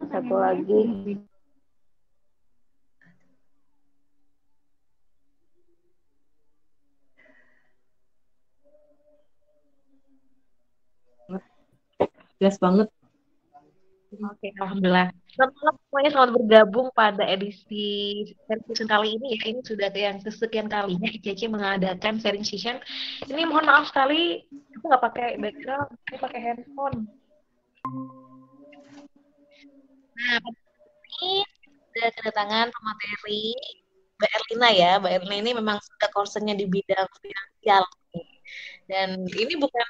Satu lagi. Jelas banget. Oke, alhamdulillah. Selamat malam semuanya, selamat bergabung pada edisi sharing session kali ini ya. Ini sudah yang kesekian kalinya ICC mengadakan sharing session. Ini mohon maaf sekali, aku nggak pakai background, aku pakai handphone. Nah, ini sudah kedatangan pemateri Mbak Erlina ya. Mbak Erlina ini memang sudah concernnya di bidang finansial. Dan ini bukan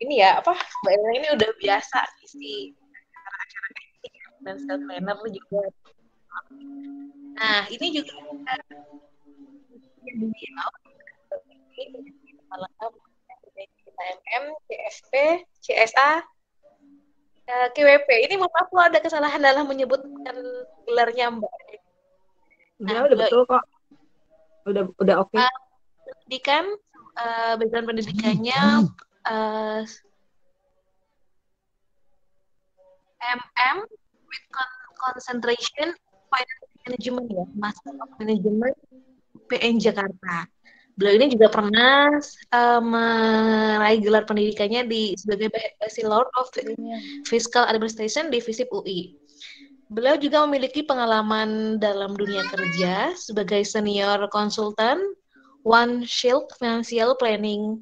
ini ya apa Mbak Erlina ini udah biasa isi acara-acara financial planner juga. Nah, ini juga yang beliau kepala KMM, CSP, CSA, KWP. Ini mohon maaf kalau ada kesalahan dalam menyebutkan gelarnya Mbak. Enggak, udah betul kok. Udah oke. Pendidikan, background pendidikannya MM with concentration finance management ya, Master of Management PN Jakarta. Beliau ini juga pernah meraih gelar pendidikannya sebagai Bachelor of Fiscal Administration di FISIP UI. Beliau juga memiliki pengalaman dalam dunia kerja sebagai senior konsultan One Shield Financial Planning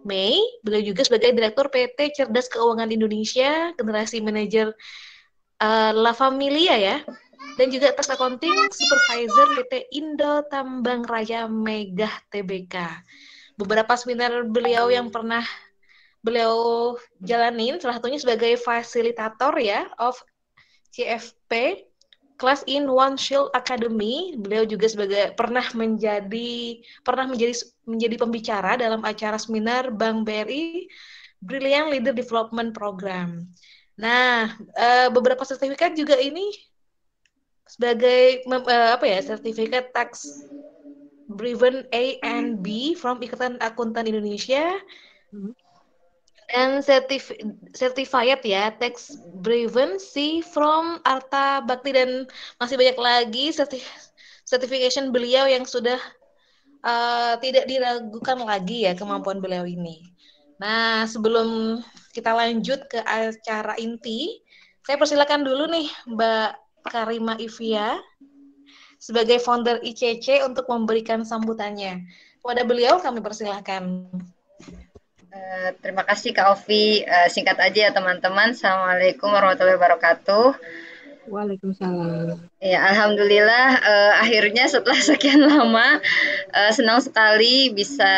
May. Beliau juga sebagai Direktur PT Cerdas Keuangan Indonesia, Generasi Manager La Familia ya. Dan juga Tax Accounting Supervisor PT Indo Tambang Raya Megah Tbk. Beberapa seminar beliau yang pernah beliau jalanin, salah satunya sebagai fasilitator ya of CFP Class in One Shield Academy. Beliau juga pernah menjadi pembicara dalam acara seminar Bank BRI Brilliant Leader Development Program. Nah, beberapa sertifikat juga ini sebagai sertifikat tax driven A and B from Ikatan Akuntan Indonesia dan certified ya tax driven C from Arta Bakti, dan masih banyak lagi certification beliau yang sudah tidak diragukan lagi ya kemampuan beliau ini. Nah, sebelum kita lanjut ke acara inti, saya persilakan dulu nih Mbak Karima Ivia sebagai founder ICC untuk memberikan sambutannya. Kepada beliau kami persilahkan. Terima kasih Kak Ovi. Singkat aja ya teman-teman. Assalamualaikum warahmatullahi wabarakatuh. Waalaikumsalam. Ya, alhamdulillah akhirnya setelah sekian lama senang sekali bisa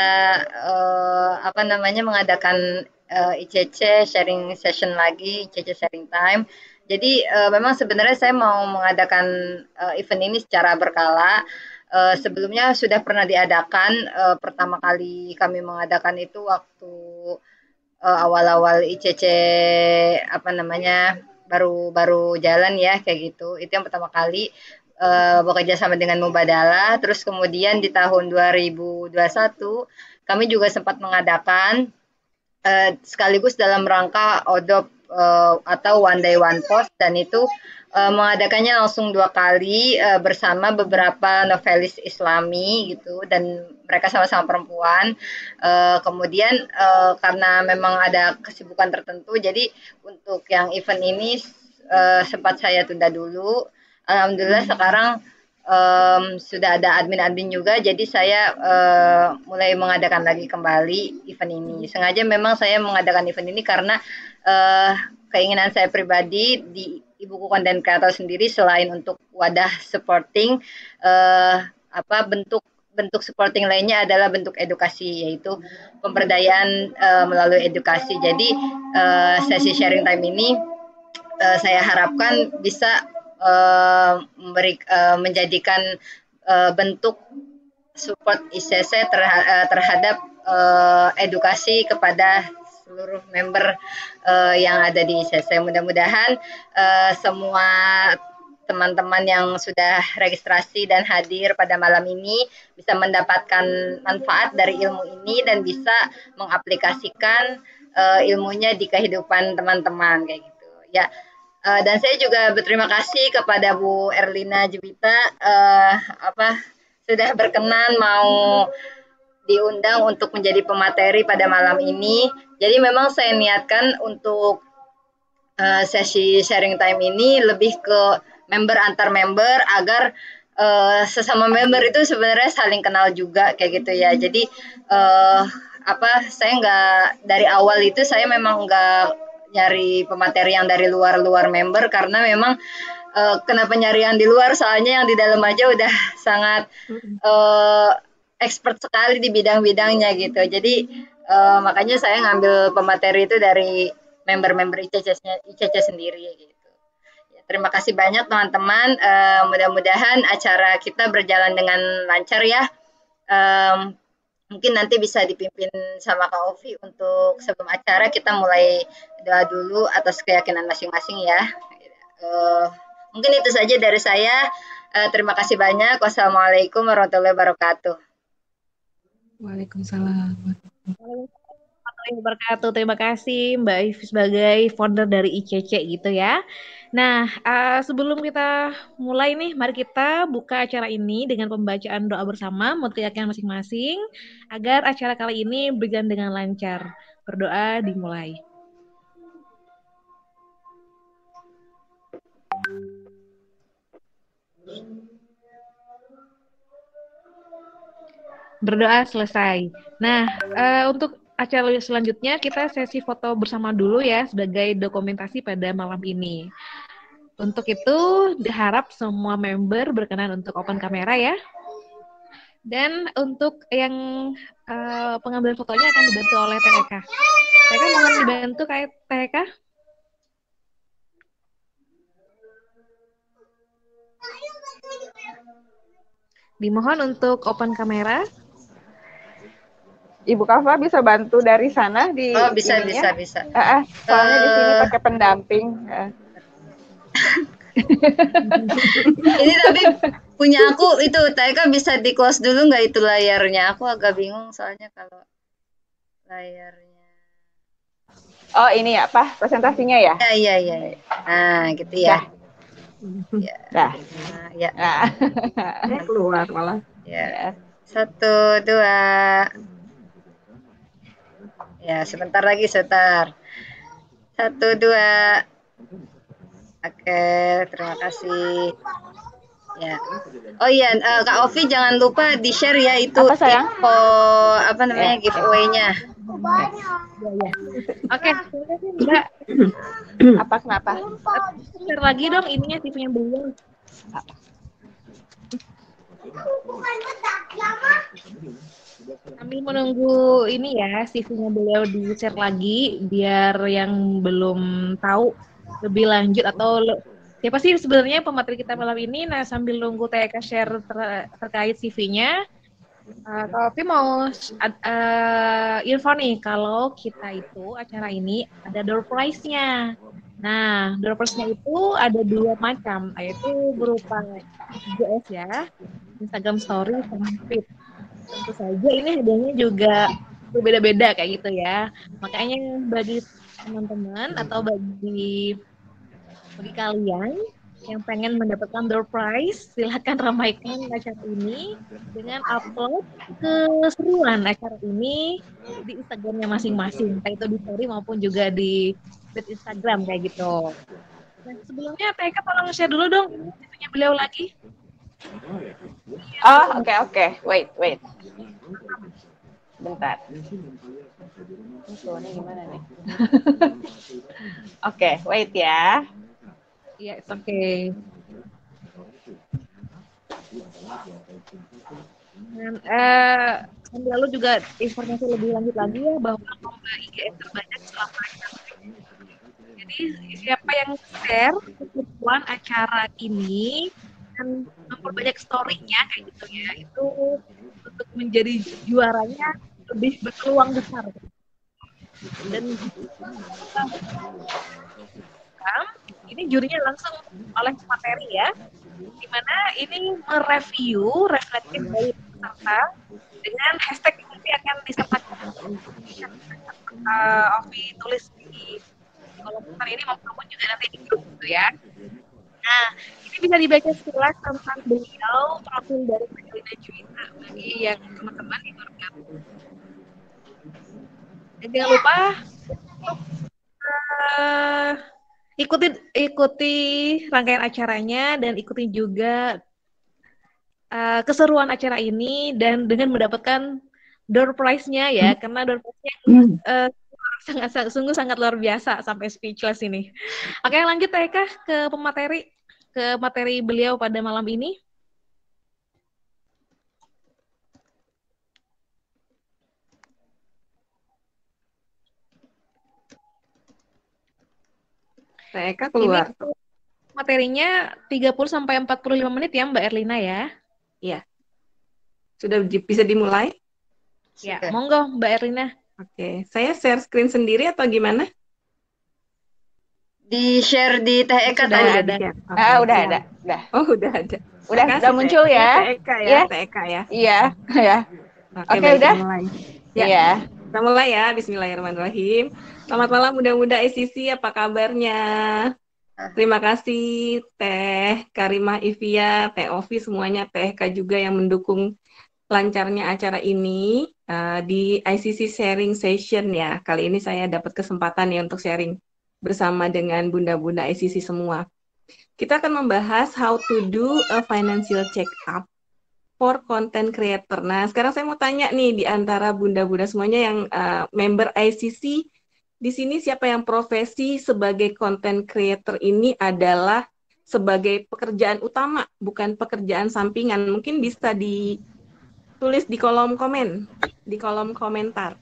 mengadakan ICC sharing session lagi, ICC sharing time. Jadi memang sebenarnya saya mau mengadakan event ini secara berkala. Sebelumnya sudah pernah diadakan, pertama kali kami mengadakan itu waktu awal-awal ICC baru jalan ya kayak gitu. Itu yang pertama kali bekerja sama dengan Mubadala. Terus kemudian di tahun 2021 kami juga sempat mengadakan sekaligus dalam rangka ODOP atau One Day One Post, dan itu mengadakannya langsung 2 kali bersama beberapa novelis Islami gitu, dan mereka sama-sama perempuan. Kemudian karena memang ada kesibukan tertentu, jadi untuk yang event ini sempat saya tunda dulu. Alhamdulillah sekarang sudah ada admin-admin juga, jadi saya mulai mengadakan lagi kembali event ini. Sengaja memang saya mengadakan event ini karena keinginan saya pribadi di Ibuku Content Creator sendiri, selain untuk wadah supporting, bentuk supporting lainnya adalah bentuk edukasi, yaitu pemberdayaan melalui edukasi. Jadi sesi sharing time ini saya harapkan bisa menjadikan bentuk support ICC terhadap edukasi kepada seluruh member yang ada di ICC. Mudah-mudahan semua teman-teman yang sudah registrasi dan hadir pada malam ini bisa mendapatkan manfaat dari ilmu ini dan bisa mengaplikasikan ilmunya di kehidupan teman-teman kayak gitu. Ya, dan saya juga berterima kasih kepada Bu Erlina Jubita sudah berkenan mau diundang untuk menjadi pemateri pada malam ini. Jadi memang saya niatkan untuk sesi sharing time ini lebih ke member antar member agar sesama member itu sebenarnya saling kenal juga kayak gitu ya. Jadi saya nggak dari awal itu saya memang nggak nyari pemateri yang dari luar member karena memang kenapa nyari yang di luar, soalnya yang di dalam aja udah sangat expert sekali di bidang-bidangnya gitu. Jadi makanya saya ngambil pemateri itu dari member-member ICC sendiri gitu. Ya, terima kasih banyak teman-teman. Mudah-mudahan acara kita berjalan dengan lancar ya. Mungkin nanti bisa dipimpin sama Kak Ovi untuk sebelum acara kita mulai doa dulu atas keyakinan masing-masing ya. Mungkin itu saja dari saya. Terima kasih banyak. Wassalamualaikum warahmatullahi wabarakatuh. Waalaikumsalam. Warahmatullahi wabarakatuh. Terima kasih Mbak Ivi sebagai founder dari ICC gitu ya. Nah, sebelum kita mulai nih, mari kita buka acara ini dengan pembacaan doa bersama menurut keyakinan masing-masing agar acara kali ini berjalan dengan lancar. Berdoa dimulai. Berdoa selesai. Nah, untuk acara selanjutnya kita sesi foto bersama dulu ya sebagai dokumentasi pada malam ini. Untuk itu diharap semua member berkenan untuk open kamera ya. Dan untuk yang pengambilan fotonya akan dibantu oleh TK. TK mohon dibantu kayak TK. Dimohon untuk open kamera. Ibu Kafa bisa bantu dari sana di bisa. soalnya di sini pakai pendamping. Ini tapi punya aku itu TK bisa di close dulu nggak itu layarnya? Aku agak bingung soalnya kalau layarnya. Oh ini ya presentasinya ya? Iya. Nah gitu ya. Dah. Ya. Keluar malah. Ya. 1, 2. Ya, sebentar lagi, sebentar. 1, 2. Oke, terima kasih. Ya. Oh iya, Kak Ovi jangan lupa di-share ya itu info giveaway-nya. Oke, Mbak. Kenapa? Share lagi dong ininya TV-nya beliau. Kami menunggu ini ya, CV-nya beliau di-share lagi biar yang belum tahu lebih lanjut atau siapa sih sebenarnya pemateri kita malam ini. Nah, sambil nunggu TK share terkait CV-nya, tapi mau info nih kalau kita itu acara ini ada door prize-nya. Nah, door prize-nya itu ada 2 macam, yaitu berupa IGS ya, Instagram Story sama Feed. Tentu saja ini hadiahnya juga berbeda-beda kayak gitu ya. Makanya bagi teman-teman atau bagi kalian yang pengen mendapatkan door prize, silahkan ramaikan acara ini dengan upload keseruan acara ini di Instagramnya masing-masing, entah itu di story maupun juga di feed Instagram kayak gitu. Nah, sebelumnya TK tolong share dulu dong ini beliau lagi. Oh, oke. Wait. Bentar. Ini gimana nih? Oke, wait ya. Iya, it's okay. Dan lalu juga informasi lebih lanjut lagi ya bahwa lomba IGS terbanyak selama jadi siapa yang share keseruan acara ini dan memperbanyak story-nya kayak gitu ya, itu untuk menjadi juaranya lebih berpeluang besar. Dan ini jurinya langsung oleh materi ya, di mana ini mereview reflektif dari peserta dengan hashtag yang nanti akan disertakan Ovi tulis di kolom komentar ini maupun juga nanti di grup gitu ya. Nah, ini bisa dibaca sekilas tentang beliau, profil dari Erlina Juwita bagi yang teman-teman yang baru gabung. Dan jangan lupa untuk ikuti rangkaian acaranya dan ikuti juga keseruan acara ini dan dengan mendapatkan door prize-nya ya, karena door prize-nya sungguh sangat luar biasa sampai speechless ini. Oke, lanjut Eka ke materi beliau pada malam ini. Eka keluar. Ini materinya 30 sampai 45 menit ya Mbak Erlina ya. Iya. Sudah bisa dimulai? Ya, monggo Mbak Erlina. Oke, saya share screen sendiri atau gimana? Di-share di Teh Eka tadi. Ada. Okay, udah ada. Udah. Oh, udah ada. Udah muncul ya. Teh Eka ya, Ya. Teh Eka ya. Iya, ya. Oke, udah. Mulai. Ya. Iya. Kita mulai ya. Bismillahirrahmanirrahim. Selamat malam muda-muda SCC, apa kabarnya? Terima kasih Teh Karimah Ivia, Teh Ovi, semuanya Teh Eka juga yang mendukung lancarnya acara ini di ICC Sharing Session ya. Kali ini saya dapat kesempatan ya untuk sharing bersama dengan bunda-bunda ICC semua. Kita akan membahas how to do a financial check-up for content creator. Nah, sekarang saya mau tanya nih di antara bunda-bunda semuanya yang member ICC, di sini siapa yang profesi sebagai content creator ini adalah sebagai pekerjaan utama, bukan pekerjaan sampingan. Mungkin bisa tulis di kolom komentar.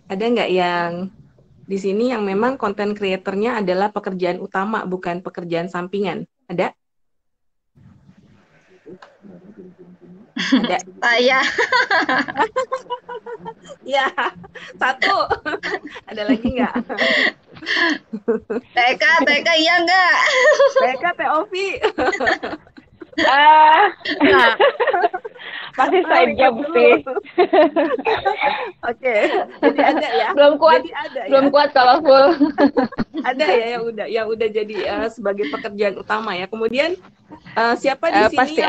Ada nggak yang di sini yang memang konten kreatornya adalah pekerjaan utama, bukan pekerjaan sampingan? Ada? Ada. Saya. Ya, satu. Ada lagi nggak? TK iya nggak? TK, Ovi. Pasti saya jawab sih. Oke, jadi ada ya. Belum kuat. Jadi ada belum ya. kuat kalau full. Ada ya yang udah jadi sebagai pekerjaan utama ya. Kemudian siapa di sini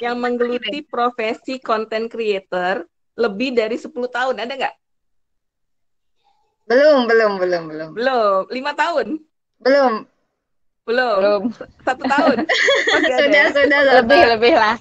yang menggeluti profesi content creator lebih dari 10 tahun? Ada nggak? Belum. Belum. 5 tahun? Belum. 1 tahun? Sudah. Lebih lah.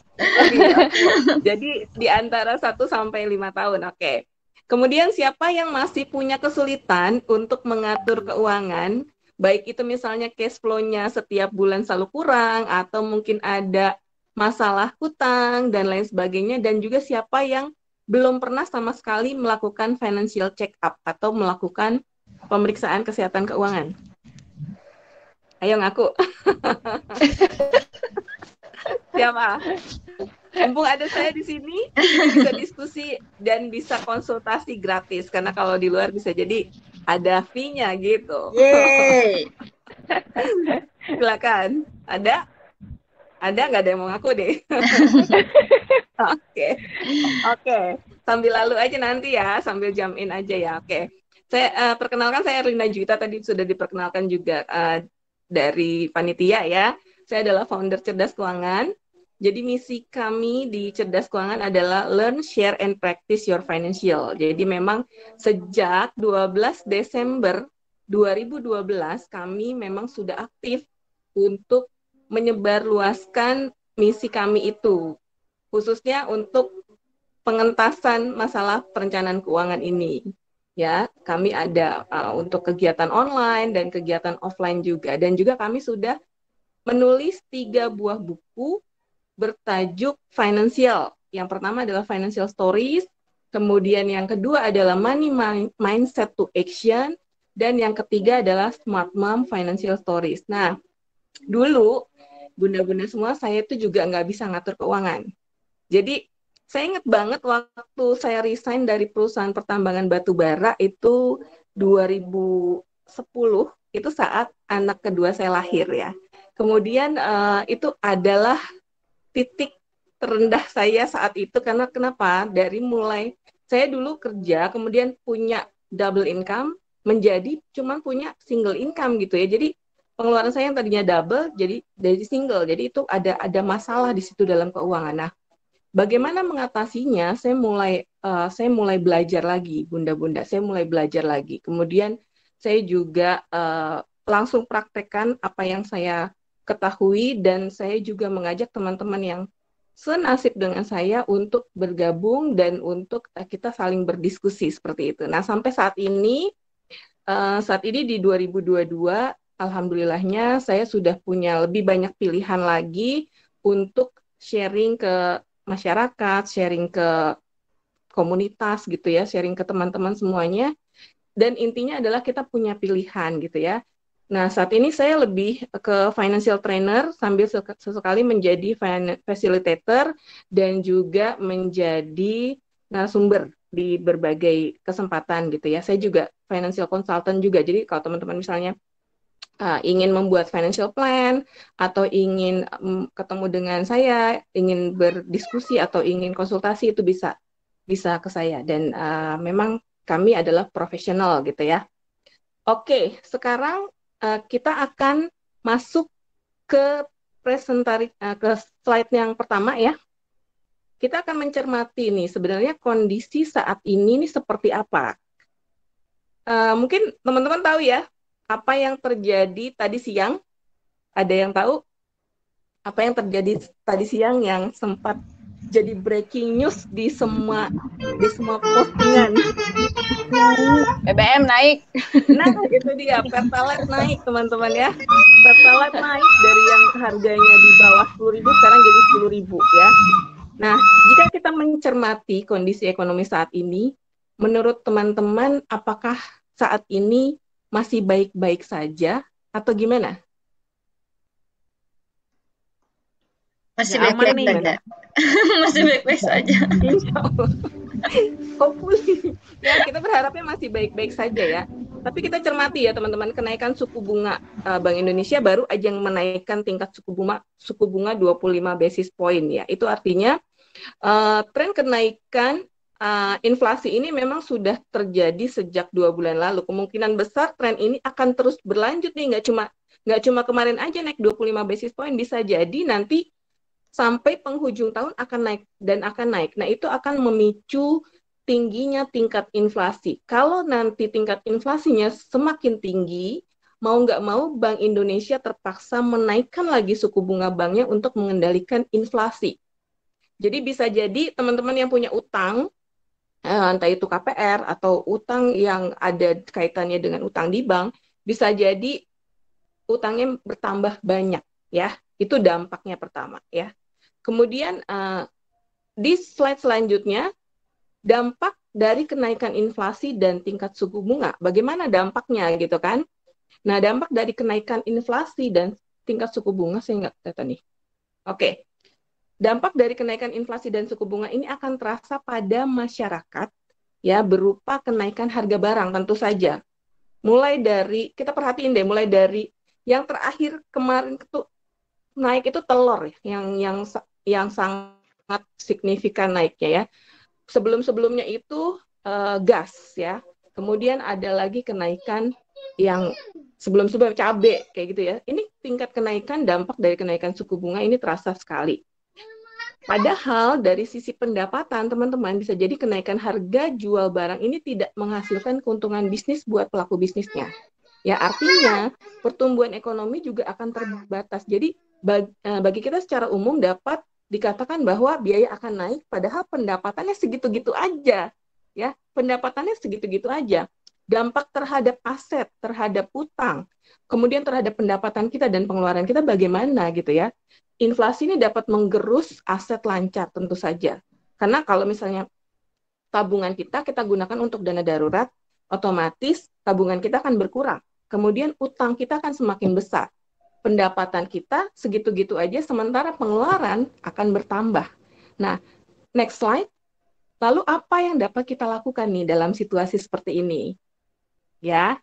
Jadi di antara 1 sampai 5 tahun. Oke. Kemudian siapa yang masih punya kesulitan untuk mengatur keuangan, baik itu misalnya cash flow-nya setiap bulan selalu kurang, atau mungkin ada masalah hutang, dan lain sebagainya, dan juga siapa yang belum pernah sama sekali melakukan financial check-up atau melakukan pemeriksaan kesehatan keuangan. Ayo ngaku. Siapa? Mumpung ada saya di sini, bisa diskusi dan bisa konsultasi gratis. Karena kalau di luar bisa jadi ada fee-nya gitu. Yeay. Silakan. Ada? Ada nggak ada yang mau ngaku deh? Oke. Sambil lalu aja nanti ya, sambil jump in aja ya. Oke. Saya perkenalkan, saya Erlina Juwita, tadi sudah diperkenalkan juga dari panitia ya. Saya adalah founder Cerdas Keuangan. Jadi misi kami di Cerdas Keuangan adalah learn, share, and practice your financial. Jadi memang sejak 12 Desember 2012 kami memang sudah aktif untuk menyebarluaskan misi kami itu. Khususnya untuk pengentasan masalah perencanaan keuangan ini. Ya, kami ada untuk kegiatan online dan kegiatan offline juga. Dan juga kami sudah menulis 3 buah buku bertajuk Financial. Yang pertama adalah Financial Stories, kemudian yang kedua adalah Money Mindset to Action, dan yang ketiga adalah Smart Mom Financial Stories. Nah, dulu bunda-bunda semua, saya itu juga nggak bisa ngatur keuangan. Jadi saya ingat banget waktu saya resign dari perusahaan pertambangan batu bara itu 2010, itu saat anak kedua saya lahir ya. Kemudian itu adalah titik terendah saya saat itu, karena kenapa? Dari mulai saya dulu kerja, kemudian punya double income menjadi cuma punya single income gitu ya. Jadi pengeluaran saya yang tadinya double jadi single. Jadi itu ada masalah di situ dalam keuangan. Nah, bagaimana mengatasinya? Saya mulai belajar lagi, bunda-bunda. Saya mulai belajar lagi. Kemudian saya juga langsung praktekkan apa yang saya ketahui, dan saya juga mengajak teman-teman yang senasib dengan saya untuk bergabung dan untuk kita saling berdiskusi seperti itu. Nah, sampai saat ini di 2022, alhamdulillahnya saya sudah punya lebih banyak pilihan lagi untuk sharing ke masyarakat, sharing ke komunitas gitu ya, sharing ke teman-teman semuanya. Dan intinya adalah kita punya pilihan gitu ya. Nah, saat ini saya lebih ke financial trainer sambil sesekali menjadi facilitator dan juga menjadi narasumber di berbagai kesempatan gitu ya. Saya juga financial consultant juga. Jadi kalau teman-teman misalnya ingin membuat financial plan atau ingin ketemu dengan saya, ingin berdiskusi atau ingin konsultasi, itu bisa ke saya. Dan memang kami adalah profesional gitu ya. Oke, sekarang kita akan masuk ke ke slide yang pertama ya. Kita akan mencermati nih sebenarnya kondisi saat ini nih seperti apa. Mungkin teman-teman tahu ya apa yang terjadi tadi siang? Ada yang tahu apa yang terjadi tadi siang yang sempat jadi breaking news di semua postingan? BBM naik. Nah, itu dia, Pertalite naik teman-teman ya. Pertalite naik dari yang harganya di bawah 10.000 sekarang jadi 10.000 ya. Nah, jika kita mencermati kondisi ekonomi saat ini, menurut teman-teman apakah saat ini masih baik-baik saja atau gimana? Masih Nggak aman baik-baik nih. saja. Masih baik-baik saja. Insya Allah. Hopefully. Ya, kita berharapnya masih baik-baik saja ya. Tapi kita cermati ya teman-teman, kenaikan suku bunga Bank Indonesia baru aja menaikkan tingkat suku bunga 25 basis point ya. Itu artinya tren kenaikan inflasi ini memang sudah terjadi sejak 2 bulan lalu. Kemungkinan besar tren ini akan terus berlanjut nih, nggak cuma kemarin aja naik 25 basis point, bisa jadi nanti sampai penghujung tahun akan naik dan akan naik. Nah, itu akan memicu tingginya tingkat inflasi. Kalau nanti tingkat inflasinya semakin tinggi, mau nggak mau Bank Indonesia terpaksa menaikkan lagi suku bunga banknya untuk mengendalikan inflasi. Jadi bisa jadi teman-teman yang punya utang, entah itu KPR atau utang yang ada kaitannya dengan utang di bank, bisa jadi utangnya bertambah banyak ya. Itu dampaknya pertama ya. Kemudian di slide selanjutnya, dampak dari kenaikan inflasi dan tingkat suku bunga. Bagaimana dampaknya gitu kan? Nah, dampak dari kenaikan inflasi dan tingkat suku bunga, saya nggak kata nih. Oke. Dampak dari kenaikan inflasi dan suku bunga ini akan terasa pada masyarakat ya, berupa kenaikan harga barang tentu saja. Mulai dari, kita perhatiin deh, mulai dari yang terakhir kemarin itu naik itu telur yang sangat signifikan naiknya ya. Sebelum-sebelumnya itu gas ya. Kemudian ada lagi kenaikan yang sebelum-sebelum cabai kayak gitu ya. Ini tingkat kenaikan, dampak dari kenaikan suku bunga ini terasa sekali. Padahal dari sisi pendapatan teman-teman bisa jadi kenaikan harga jual barang ini tidak menghasilkan keuntungan bisnis buat pelaku bisnisnya. Ya, artinya pertumbuhan ekonomi juga akan terbatas. Jadi bagi kita secara umum dapat dikatakan bahwa biaya akan naik padahal pendapatannya segitu-gitu aja. Ya, pendapatannya segitu-gitu aja. Dampak terhadap aset, terhadap utang, kemudian terhadap pendapatan kita dan pengeluaran kita bagaimana gitu ya. Inflasi ini dapat menggerus aset lancar tentu saja. Karena kalau misalnya tabungan kita gunakan untuk dana darurat, otomatis tabungan kita akan berkurang. Kemudian utang kita akan semakin besar. Pendapatan kita segitu-gitu aja, sementara pengeluaran akan bertambah. Nah, next slide. Lalu apa yang dapat kita lakukan nih dalam situasi seperti ini? Ya,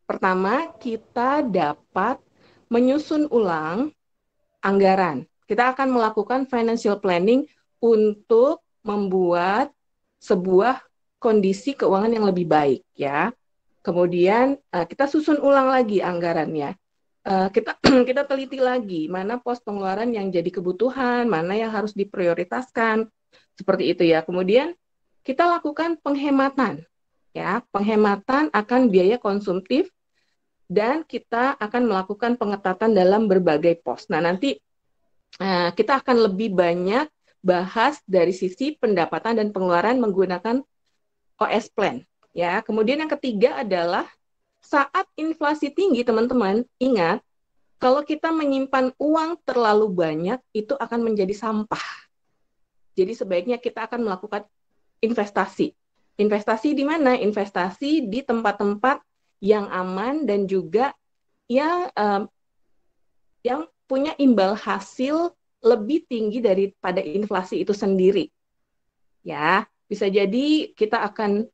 pertama kita dapat menyusun ulang anggaran. Kita akan melakukan financial planning untuk membuat sebuah kondisi keuangan yang lebih baik ya. Kemudian kita susun ulang lagi anggarannya. Kita kita teliti lagi mana pos pengeluaran yang jadi kebutuhan, mana yang harus diprioritaskan, seperti itu ya. Kemudian kita lakukan penghematan ya, penghematan akan biaya konsumtif dan kita akan melakukan pengetatan dalam berbagai pos. Nah, nanti kita akan lebih banyak bahas dari sisi pendapatan dan pengeluaran menggunakan OS Plan. Ya, kemudian yang ketiga adalah saat inflasi tinggi, teman-teman, ingat kalau kita menyimpan uang terlalu banyak itu akan menjadi sampah. Jadi sebaiknya kita akan melakukan investasi. Investasi di mana? Investasi di tempat-tempat yang aman dan juga yang punya imbal hasil lebih tinggi daripada inflasi itu sendiri. Ya, bisa jadi kita akan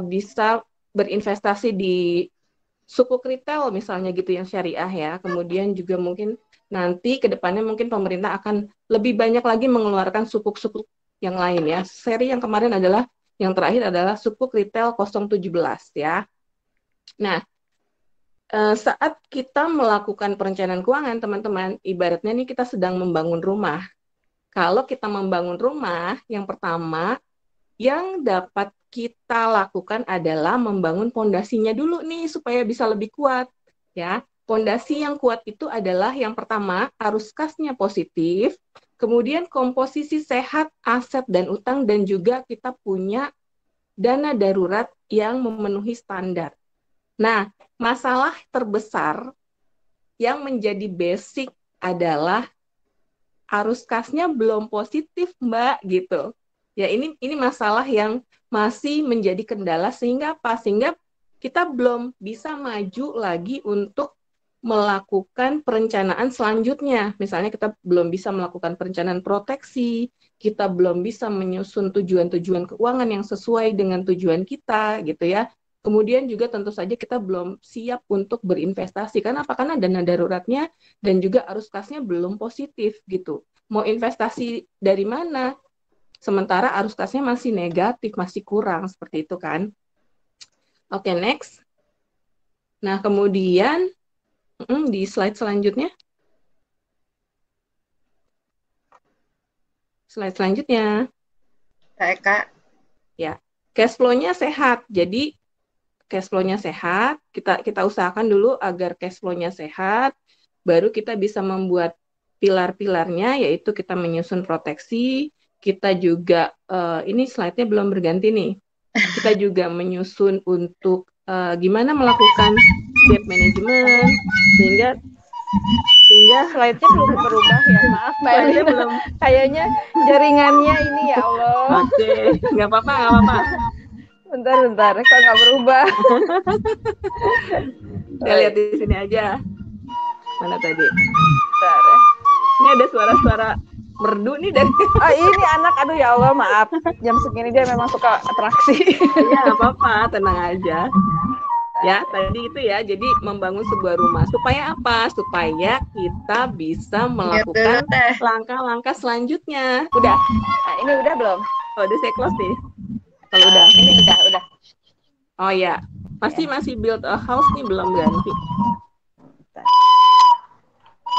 bisa berinvestasi di sukuk retail misalnya gitu yang syariah ya. Kemudian juga mungkin nanti ke depannya mungkin pemerintah akan lebih banyak lagi mengeluarkan sukuk-sukuk yang lain ya. Seri yang kemarin adalah yang terakhir adalah sukuk retail 017 ya. Nah, saat kita melakukan perencanaan keuangan, teman-teman, ibaratnya nih kita sedang membangun rumah. Kalau kita membangun rumah, yang pertama yang dapat kita lakukan adalah membangun pondasinya dulu nih supaya bisa lebih kuat, ya. Pondasi yang kuat itu adalah yang pertama arus kasnya positif, kemudian komposisi sehat aset dan utang dan juga kita punya dana darurat yang memenuhi standar. Nah, masalah terbesar yang menjadi basic adalah arus kasnya belum positif, Mbak, gitu. Ya, ini masalah yang masih menjadi kendala sehingga apa? Sehingga kita belum bisa maju lagi untuk melakukan perencanaan selanjutnya. Misalnya kita belum bisa melakukan perencanaan proteksi, kita belum bisa menyusun tujuan-tujuan keuangan yang sesuai dengan tujuan kita, gitu ya. Kemudian juga tentu saja kita belum siap untuk berinvestasi. Karena apa? Karena dana daruratnya dan juga arus kasnya belum positif gitu. Mau investasi dari mana? Sementara arus kasnya masih negatif, masih kurang, seperti itu kan. Oke, next. Nah, kemudian di slide selanjutnya. Slide selanjutnya. Kak. Ya, cash flow-nya sehat. Jadi, cash flow-nya sehat, kita usahakan dulu agar cash flow-nya sehat, baru kita bisa membuat pilar-pilarnya, yaitu kita menyusun proteksi, kita juga, ini slide-nya belum berganti nih, kita juga menyusun untuk gimana melakukan debt management, sehingga slide-nya belum berubah ya, maaf Mbak Elina, belum. Kayaknya jaringannya ini ya Allah. Oke, nggak apa-apa. Bentar, kok nggak berubah? Saya lihat di sini aja. Mana tadi? Bentar ya. Ini ada suara-suara merdu nih dari. Oh ini anak, aduh ya Allah maaf. Jam segini dia memang suka atraksi. Iya, nggak apa-apa, tenang aja. Ya, tadi itu ya, jadi membangun sebuah rumah. Supaya apa? Supaya kita bisa melakukan langkah-langkah selanjutnya. Udah? Nah, ini udah belum? Oh, udah saya close nih. Kalau udah. Ini udah. Oh ya, masih build a house nih, belum ganti.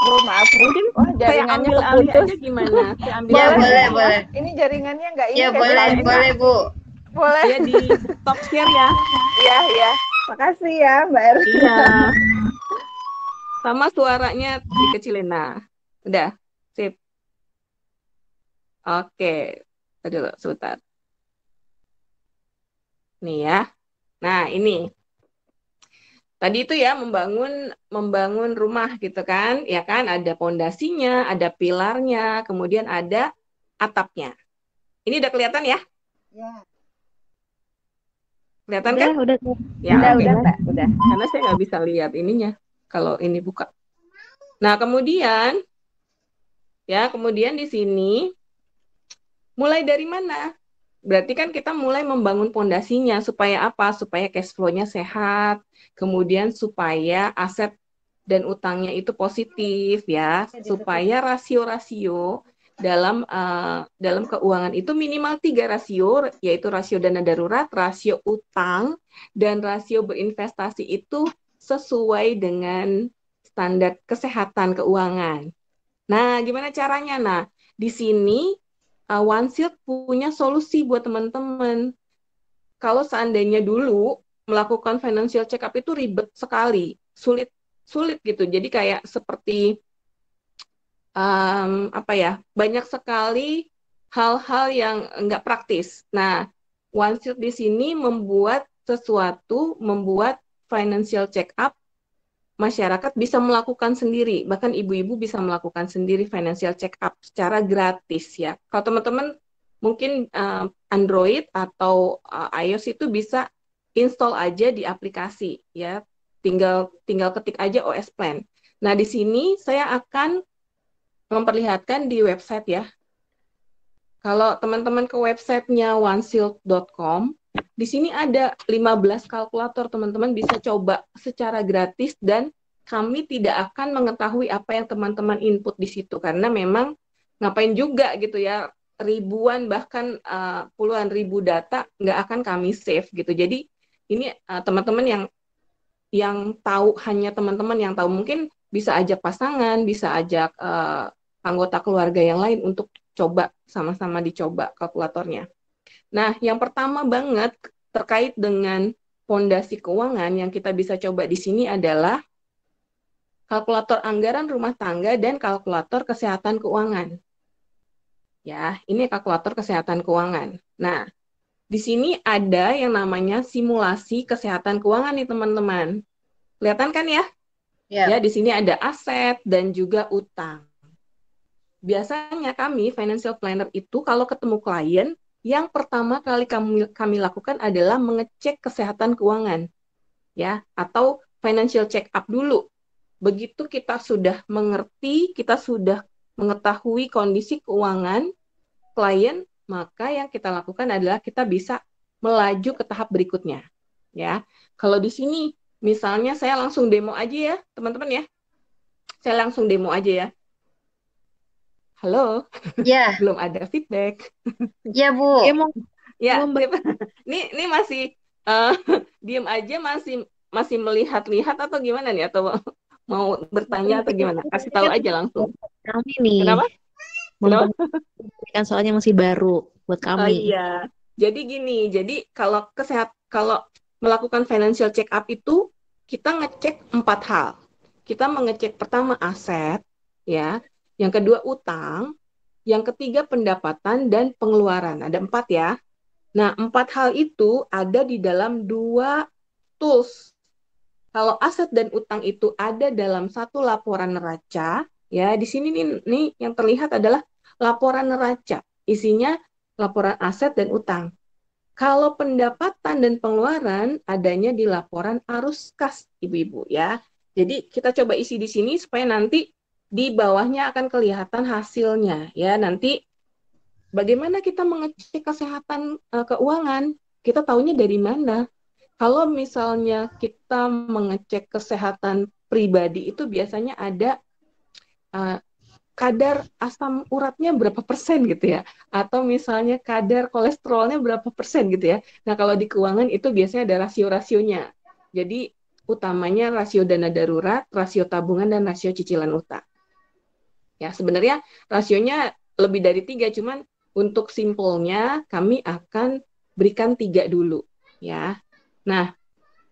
Oh maaf, Mungkin saya ambil alih aja gimana? Saya ambil Ya, alih. boleh. Ini jaringannya nggak ini. Ya, boleh, Bu. Boleh. Ya, di stop share ya. Iya. Makasih ya Mbak Erina. Iya. Sama suaranya dikecilin. Nah, udah. Sip. Oke. Aduh, sebentar. Nih ya. Nah, ini. Tadi itu ya membangun rumah gitu kan, ya kan, ada pondasinya, ada pilarnya, kemudian ada atapnya. Ini udah kelihatan ya? Ya. Kelihatan kan? Udah. Ya, Udah, oke. Mbak. Udah. Karena saya nggak bisa lihat ininya kalau ini buka. Nah, kemudian di sini mulai dari mana? Berarti kan kita mulai membangun pondasinya supaya apa? Supaya cash flow-nya sehat, kemudian supaya aset dan utangnya itu positif ya, supaya rasio-rasio dalam keuangan itu minimal 3 rasio, yaitu rasio dana darurat, rasio utang, dan rasio berinvestasi itu sesuai dengan standar kesehatan keuangan. Nah, gimana caranya? Nah, di sini OneShield punya solusi buat teman-teman. Kalau seandainya dulu melakukan financial check up itu ribet sekali, sulit gitu. Jadi kayak seperti banyak sekali hal-hal yang nggak praktis. Nah, OneShield di sini membuat financial check up masyarakat bisa melakukan sendiri, bahkan ibu-ibu bisa melakukan sendiri financial check up secara gratis ya. Kalau teman-teman mungkin Android atau iOS itu bisa install aja di aplikasi ya. Tinggal ketik aja OS Plan. Nah, di sini saya akan memperlihatkan di website ya. Kalau teman-teman ke websitenya oneshield.com, di sini ada 15 kalkulator, teman-teman bisa coba secara gratis dan kami tidak akan mengetahui apa yang teman-teman input di situ karena memang ngapain juga gitu ya, ribuan bahkan puluhan ribu data nggak akan kami save gitu. Jadi ini teman-teman yang tahu, hanya teman-teman yang tahu, mungkin bisa ajak pasangan, bisa ajak anggota keluarga yang lain untuk coba, sama-sama dicoba kalkulatornya. Nah, yang pertama banget terkait dengan fondasi keuangan yang kita bisa coba di sini adalah kalkulator anggaran rumah tangga dan kalkulator kesehatan keuangan. Ya, ini kalkulator kesehatan keuangan. Nah, di sini ada yang namanya simulasi kesehatan keuangan nih teman-teman. Kelihatan kan ya? Ya, di sini ada aset dan juga utang. Biasanya kami financial planner itu kalau ketemu klien, yang pertama kali kami lakukan adalah mengecek kesehatan keuangan, ya, atau financial check up dulu. Begitu kita sudah mengerti, kita sudah mengetahui kondisi keuangan klien, maka yang kita lakukan adalah kita bisa melaju ke tahap berikutnya, ya. Kalau di sini, misalnya saya langsung demo aja ya, teman-teman ya. Saya langsung demo aja ya. Halo, Ya, belum ada feedback. ya Bu. Ya, ini masih diem aja, masih melihat-lihat atau gimana nih? Atau mau bertanya atau gimana? Kasih tahu aja langsung. Kami nih. Kenapa? Kan soalnya masih baru buat kami. Oh iya. Jadi gini, kalau melakukan financial check up itu kita ngecek 4 hal. Kita mengecek pertama aset, ya. Yang kedua utang, yang ketiga pendapatan dan pengeluaran. Ada 4 ya. Nah, 4 hal itu ada di dalam 2 tools. Kalau aset dan utang itu ada dalam satu laporan neraca, ya di sini nih yang terlihat adalah laporan neraca. Isinya laporan aset dan utang. Kalau pendapatan dan pengeluaran adanya di laporan arus kas, ibu-ibu ya. Jadi kita coba isi di sini supaya nanti di bawahnya akan kelihatan hasilnya ya. Nanti bagaimana kita mengecek kesehatan keuangan? Kita taunya dari mana? Kalau misalnya kita mengecek kesehatan pribadi itu biasanya ada kadar asam uratnya berapa persen gitu ya, atau misalnya kadar kolesterolnya berapa persen gitu ya. Nah kalau di keuangan itu biasanya ada rasio-rasionya. Jadi utamanya rasio dana darurat, rasio tabungan, dan rasio cicilan utang. Ya sebenarnya rasionya lebih dari 3, cuman untuk simpelnya kami akan berikan 3 dulu ya. Nah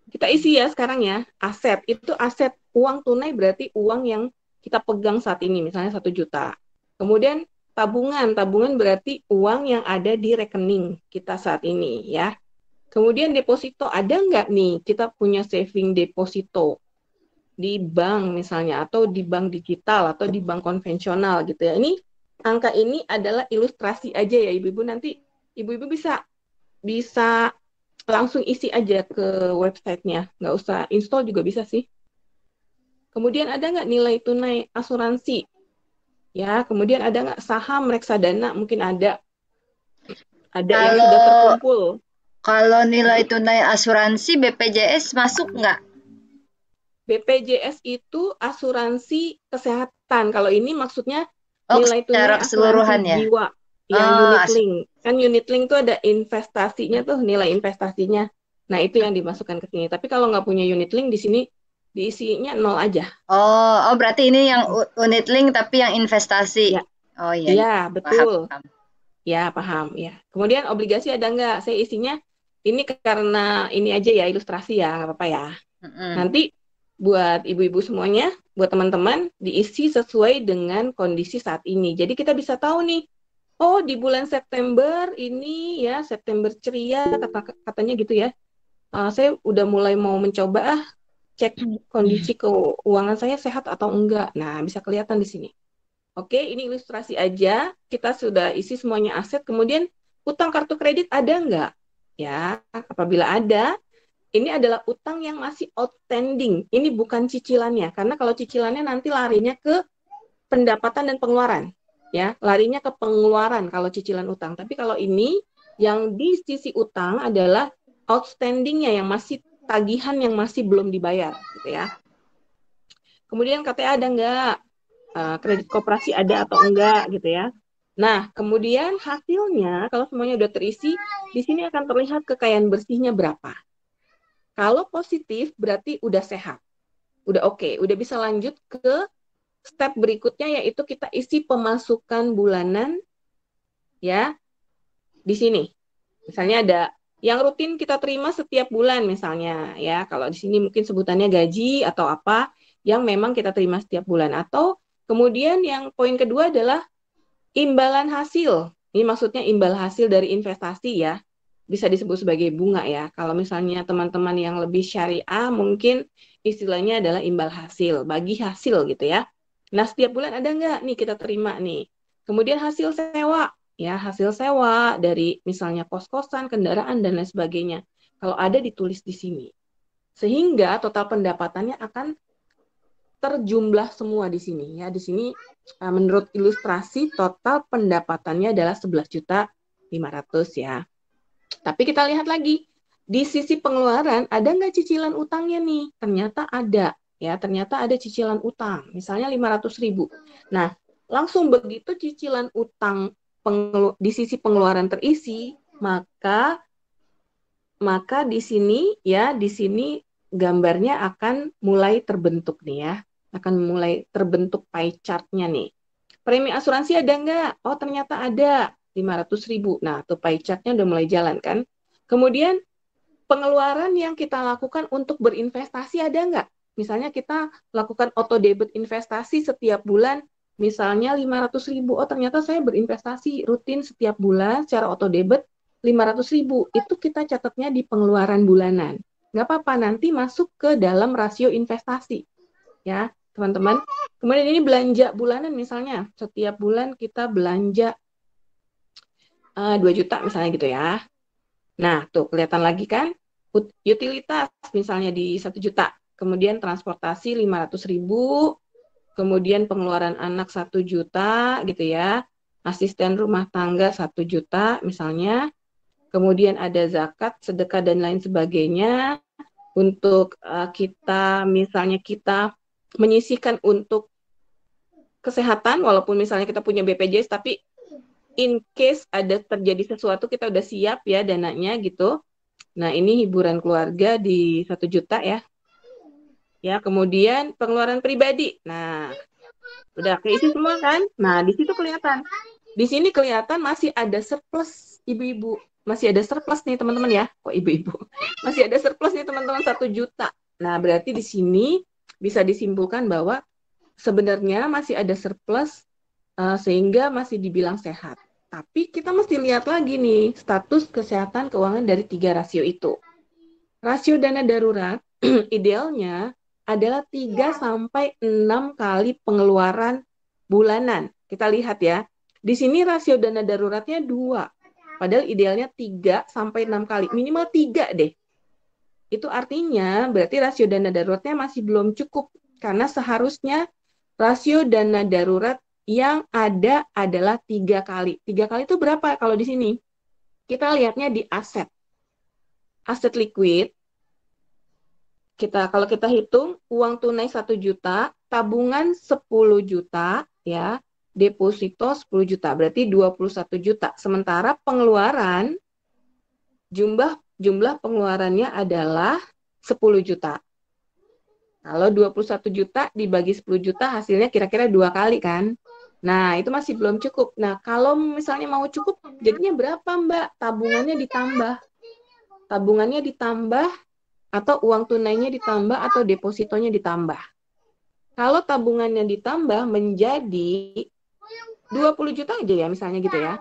kita isi ya sekarang ya, aset itu aset uang tunai, berarti uang yang kita pegang saat ini, misalnya 1 juta. Kemudian tabungan berarti uang yang ada di rekening kita saat ini ya. Kemudian deposito, ada nggak nih kita punya saving deposito di bank misalnya, atau di bank digital, atau di bank konvensional gitu ya. Ini angka ini adalah ilustrasi aja ya ibu-ibu, nanti ibu-ibu bisa langsung isi aja ke websitenya, nggak usah install juga bisa sih. Kemudian ada nggak nilai tunai asuransi? Ya, kemudian ada nggak saham reksadana? Mungkin ada yang sudah terkumpul. Kalau nilai tunai asuransi BPJS masuk nggak? BPJS itu asuransi kesehatan. Kalau ini maksudnya Oh, Nilai secara tunai asuransi keseluruhan ya? jiwa yang Oh, unit link. Kan unit link tuh ada investasinya tuh, nilai investasinya. Nah, itu yang dimasukkan ke sini. Tapi kalau nggak punya unit link di sini diisinya nol aja. oh, berarti ini yang unit link tapi yang investasi. Ya, Oh iya, iya iya. Paham, betul. paham. Ya, paham ya. Kemudian obligasi ada nggak? Saya isinya ini karena ini aja ya ilustrasi ya, nggak apa-apa ya. Mm-mm. Nanti buat ibu-ibu semuanya, buat teman-teman diisi sesuai dengan kondisi saat ini. Jadi kita bisa tahu nih, oh di bulan September ini ya, September ceria katanya gitu ya. Saya udah mulai mau mencoba cek kondisi keuangan saya sehat atau enggak. Nah, bisa kelihatan di sini. Oke, ini ilustrasi aja. Kita sudah isi semuanya aset. Kemudian utang kartu kredit ada nggak? Ya, apabila ada, ini adalah utang yang masih outstanding. Ini bukan cicilannya, karena kalau cicilannya nanti larinya ke pendapatan dan pengeluaran. Ya, larinya ke pengeluaran kalau cicilan utang. Tapi kalau ini yang di sisi utang adalah outstandingnya yang masih tagihan yang masih belum dibayar, gitu ya. Kemudian KTA ada nggak? Kredit koperasi ada atau enggak gitu ya. Nah, kemudian hasilnya kalau semuanya udah terisi, di sini akan terlihat kekayaan bersihnya berapa. Kalau positif berarti udah sehat, udah oke, udah bisa lanjut ke step berikutnya yaitu kita isi pemasukan bulanan ya di sini. Misalnya ada yang rutin kita terima setiap bulan misalnya ya. Kalau di sini mungkin sebutannya gaji atau apa yang memang kita terima setiap bulan atau kemudian yang poin kedua adalah imbalan hasil. Ini maksudnya imbal hasil dari investasi ya. Bisa disebut sebagai bunga ya. Kalau misalnya teman-teman yang lebih syariah mungkin istilahnya adalah imbal hasil, bagi hasil gitu ya. Nah, setiap bulan ada nggak nih kita terima nih. Kemudian hasil sewa, ya hasil sewa dari misalnya kos-kosan, kendaraan, dan lain sebagainya. Kalau ada ditulis di sini. Sehingga total pendapatannya akan terjumlah semua di sini ya. Di sini menurut ilustrasi total pendapatannya adalah 11.500.000 ya. Tapi kita lihat lagi di sisi pengeluaran ada nggak cicilan utangnya nih? Ternyata ada ya, ternyata ada cicilan utang. Misalnya 500.000. Nah, langsung begitu cicilan utang di sisi pengeluaran terisi, maka di sini ya, di sini gambarnya akan mulai terbentuk nih ya. Akan mulai terbentuk pie chart-nya nih. Premi asuransi ada nggak? Oh, ternyata ada 500.000. Nah, tuh pie chart-nya udah mulai jalan kan. Kemudian pengeluaran yang kita lakukan untuk berinvestasi ada nggak? Misalnya kita lakukan auto debit investasi setiap bulan, misalnya 500.000. Oh, ternyata saya berinvestasi rutin setiap bulan secara auto debit 500.000. Itu kita catatnya di pengeluaran bulanan. Nggak apa-apa, nanti masuk ke dalam rasio investasi. Ya, teman-teman. Kemudian ini belanja bulanan misalnya. Setiap bulan kita belanja 2 juta misalnya gitu ya. Nah, tuh kelihatan lagi kan? Utilitas misalnya di 1 juta. Kemudian transportasi 500.000. Kemudian pengeluaran anak 1 juta gitu ya. Asisten rumah tangga 1 juta misalnya. Kemudian ada zakat, sedekah, dan lain sebagainya. Untuk kita, misalnya kita menyisihkan untuk kesehatan, walaupun misalnya kita punya BPJS, tapi in case ada terjadi sesuatu, kita udah siap ya dananya gitu. Nah, ini hiburan keluarga di 1 juta ya. Ya, kemudian pengeluaran pribadi. Nah, udah keisi semua kan? Nah, di situ kelihatan. Di sini kelihatan masih ada surplus ibu-ibu. Masih ada surplus nih teman-teman ya. Kok ibu-ibu? Masih ada surplus nih teman-teman 1 juta. Nah, berarti di sini bisa disimpulkan bahwa sebenarnya masih ada surplus sehingga masih dibilang sehat. Tapi kita mesti lihat lagi nih status kesehatan keuangan dari 3 rasio itu. Rasio dana darurat idealnya adalah 3 sampai 6 kali pengeluaran bulanan. Kita lihat ya. Di sini rasio dana daruratnya 2. Padahal idealnya 3 sampai 6 kali. Minimal 3 deh. Itu artinya berarti rasio dana daruratnya masih belum cukup. Karena seharusnya rasio dana darurat yang ada adalah 3 kali. 3 kali itu berapa kalau di sini? Kita lihatnya di aset. Aset liquid, kalau kita hitung uang tunai 1 juta, tabungan 10 juta, ya, deposito 10 juta, berarti 21 juta. Sementara pengeluaran, jumlah pengeluarannya adalah 10 juta. Kalau 21 juta dibagi 10 juta hasilnya kira-kira 2 kali kan? Nah, itu masih belum cukup. Nah, kalau misalnya mau cukup, jadinya berapa, Mbak? Tabungannya ditambah, atau uang tunainya ditambah, atau depositonya ditambah. Kalau tabungannya ditambah menjadi 20 juta aja ya, misalnya gitu ya.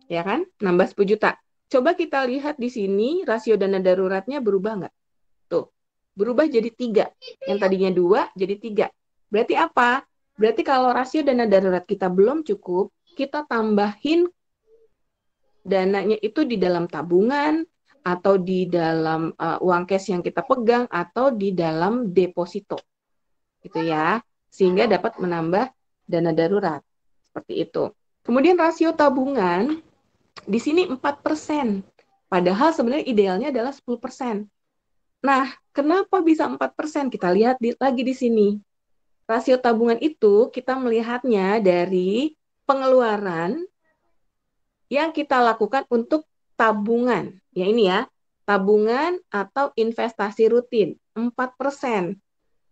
Ya kan? Nambah 10 juta. Coba kita lihat di sini, rasio dana daruratnya berubah nggak? Tuh, berubah jadi 3. Yang tadinya 2 jadi 3. Berarti apa? Berarti kalau rasio dana darurat kita belum cukup, kita tambahin dananya itu di dalam tabungan, atau di dalam uang cash yang kita pegang, atau di dalam deposito. Gitu ya. Sehingga dapat menambah dana darurat. Seperti itu. Kemudian rasio tabungan, di sini 4%. Padahal sebenarnya idealnya adalah 10%. Nah, kenapa bisa 4%? Kita lihat lagi di sini. Rasio tabungan itu kita melihatnya dari pengeluaran yang kita lakukan untuk tabungan. Ya ini ya, tabungan atau investasi rutin. 4%.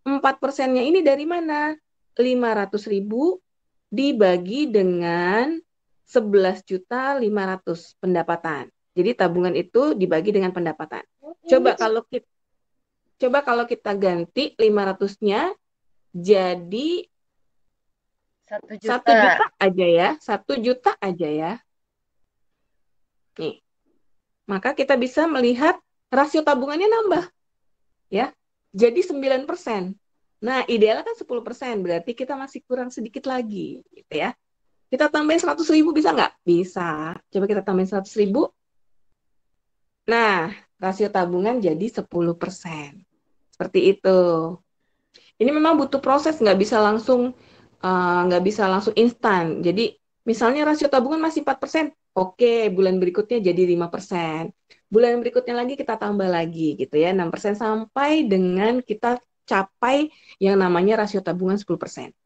4%-nya ini dari mana? 500.000 dibagi dengan 11.500.000 pendapatan. Jadi tabungan itu dibagi dengan pendapatan. Coba kalau kita ganti 500-nya jadi 1 1 juta. juta aja ya. 1 juta aja ya. Nih. Maka kita bisa melihat rasio tabungannya nambah. Ya. Jadi 9%. Nah, idealnya kan 10%. Berarti kita masih kurang sedikit lagi. Gitu ya. Kita tambahin 100.000 bisa nggak? Bisa. Coba kita tambahin 100.000. Nah, rasio tabungan jadi 10%. Seperti itu. Ini memang butuh proses, nggak bisa langsung instan. Jadi, misalnya rasio tabungan masih 4%. Oke, bulan berikutnya jadi 5%. Bulan berikutnya lagi kita tambah lagi gitu ya, 6% sampai dengan kita capai yang namanya rasio tabungan 10%.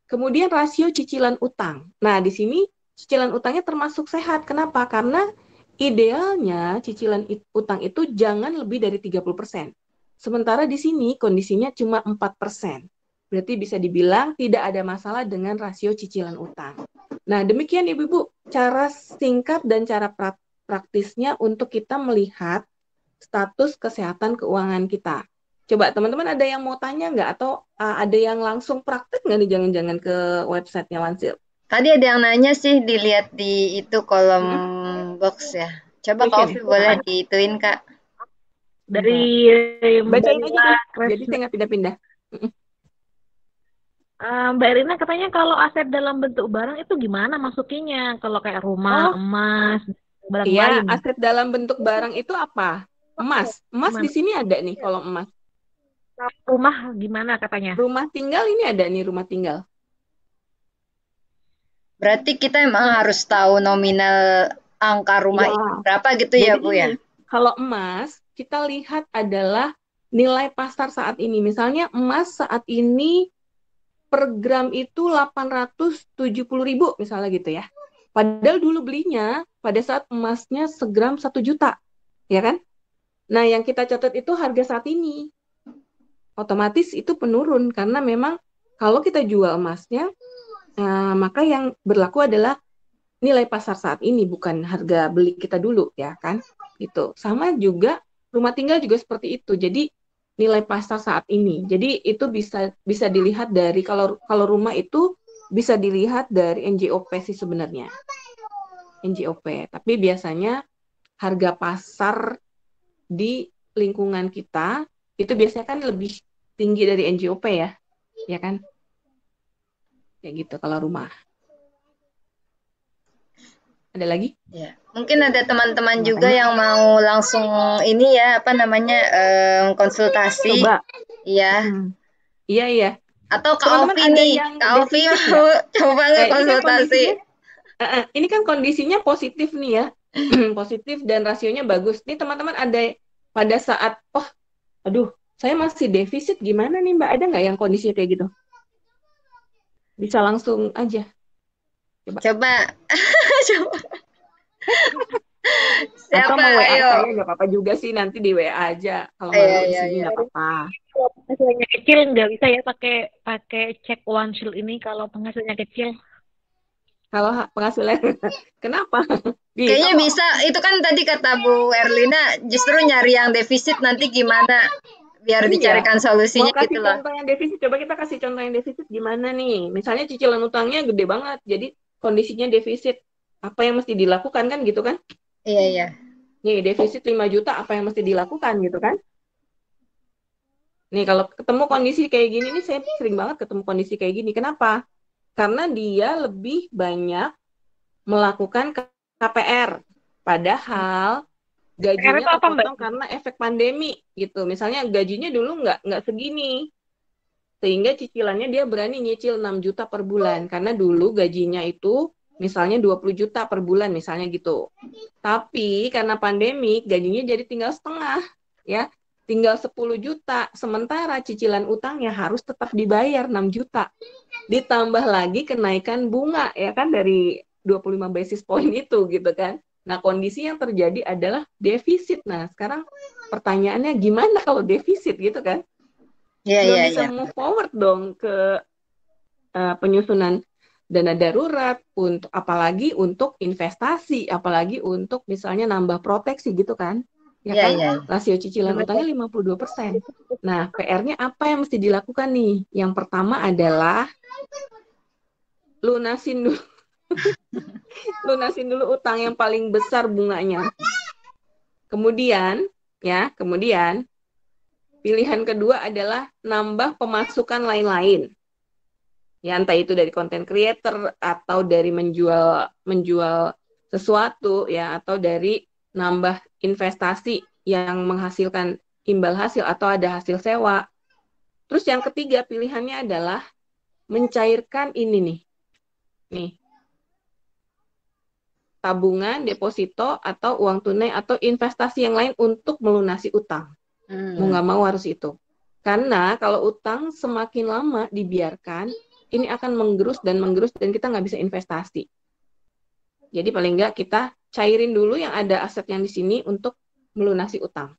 Kemudian rasio cicilan utang. Nah, di sini cicilan utangnya termasuk sehat. Kenapa? Karena idealnya cicilan utang itu jangan lebih dari 30%. Sementara di sini kondisinya cuma 4%. Berarti bisa dibilang tidak ada masalah dengan rasio cicilan utang. Nah, demikian Ibu-Ibu, cara singkat dan cara praktisnya untuk kita melihat status kesehatan keuangan kita. Coba teman-teman ada yang mau tanya nggak? Atau ada yang langsung praktek nggak nih, jangan-jangan ke websitenya Wansil? Tadi ada yang nanya sih, dilihat di itu kolom box ya. Coba Kak Ovi boleh diituin Kak. Dari bacain aja deh, jadi saya nggak pindah-pindah. Mbak Irina katanya kalau aset dalam bentuk barang itu gimana masukinnya? Kalau kayak rumah, emas, barang lain. Iya, aset dalam bentuk barang itu apa? Emas. Emas di sini ada nih kalau emas. Rumah gimana katanya? Rumah tinggal ini ada nih, rumah tinggal. Berarti kita emang harus tahu nominal angka rumah itu berapa gitu ya, Bu ya? Kalau emas, kita lihat adalah nilai pasar saat ini. Misalnya emas saat ini per gram itu 870.000 misalnya gitu ya. Padahal dulu belinya pada saat emasnya segram 1 juta. Ya kan? Nah, yang kita catat itu harga saat ini. Otomatis itu penurun karena memang kalau kita jual emasnya, maka yang berlaku adalah nilai pasar saat ini, bukan harga beli kita dulu, ya kan? Gitu. Sama juga rumah tinggal juga seperti itu. Jadi nilai pasar saat ini. Jadi itu bisa dilihat dari kalau rumah itu bisa dilihat dari NJOP sih sebenarnya. NJOP. Tapi biasanya harga pasar di lingkungan kita itu biasanya kan lebih tinggi dari NJOP ya. Ya kan? Kayak gitu kalau rumah. Ada lagi? Ya, mungkin ada teman-teman juga yang mau langsung ini ya, apa namanya, konsultasi. Coba. Iya. Iya. Atau Kak Ovi nih, Kak Ovi mau coba nggak konsultasi? Ini kan kondisinya positif nih ya, positif dan rasionya bagus. Nih teman-teman ada pada saat, aduh, saya masih defisit gimana nih Mbak? Ada nggak yang kondisinya kayak gitu? Bisa langsung aja. Coba. Coba. Atau Siapa? mau WA Ayo. saya nggak apa-apa juga sih, nanti di WA aja. Kalau Iya, malu di iya, sini iya. nggak apa-apa. Kalau penghasilannya kecil nggak bisa ya pakai pakai cek one shield ini kalau penghasilannya kecil. Kalau penghasilan, kenapa? Bisa Kayaknya kok. bisa. Itu kan tadi kata Bu Erlina, justru nyari yang defisit nanti gimana biar Iya. dicarikan Mau solusinya kasih gitu loh. contoh yang defisit, coba kita kasih contoh yang defisit gimana nih? Misalnya cicilan utangnya gede banget, jadi kondisinya defisit. Apa yang mesti dilakukan kan gitu kan? Iya, iya. Nih, defisit 5 juta, apa yang mesti dilakukan gitu kan? Nih, kalau ketemu kondisi kayak gini nih, saya sering banget ketemu kondisi kayak gini. Kenapa? Karena dia lebih banyak melakukan KPR. Padahal PR gajinya itu apa Mbak? kepotong karena efek pandemi gitu. Misalnya gajinya dulu nggak segini. Sehingga cicilannya dia berani nyicil 6 juta per bulan. Karena dulu gajinya itu misalnya 20 juta per bulan misalnya gitu. Tapi karena pandemi gajinya jadi tinggal setengah ya. Tinggal 10 juta. Sementara cicilan utangnya harus tetap dibayar 6 juta. Ditambah lagi kenaikan bunga ya kan dari 25 basis point itu gitu kan. Nah, kondisi yang terjadi adalah defisit. Nah, sekarang pertanyaannya gimana kalau defisit gitu kan? Iya, Nggak iya, bisa iya. move forward dong ke penyusunan dana darurat untuk apalagi untuk investasi, apalagi untuk misalnya nambah proteksi gitu kan. Ya Iya, kan? iya. Rasio cicilan utangnya 52%. Nah, PR-nya apa yang mesti dilakukan nih? Yang pertama adalah lunasin dulu lunasin dulu utang yang paling besar bunganya. Kemudian pilihan kedua adalah nambah pemasukan lain-lain. Ya entah itu dari content creator atau dari menjual sesuatu ya atau dari nambah investasi yang menghasilkan imbal hasil atau ada hasil sewa. Terus yang ketiga pilihannya adalah mencairkan ini nih. Nih, tabungan, deposito, atau uang tunai, atau investasi yang lain untuk melunasi utang. Mau nggak mau harus itu. Karena kalau utang semakin lama dibiarkan, ini akan menggerus dan kita nggak bisa investasi. Jadi paling nggak kita cairin dulu yang ada aset yang di sini untuk melunasi utang.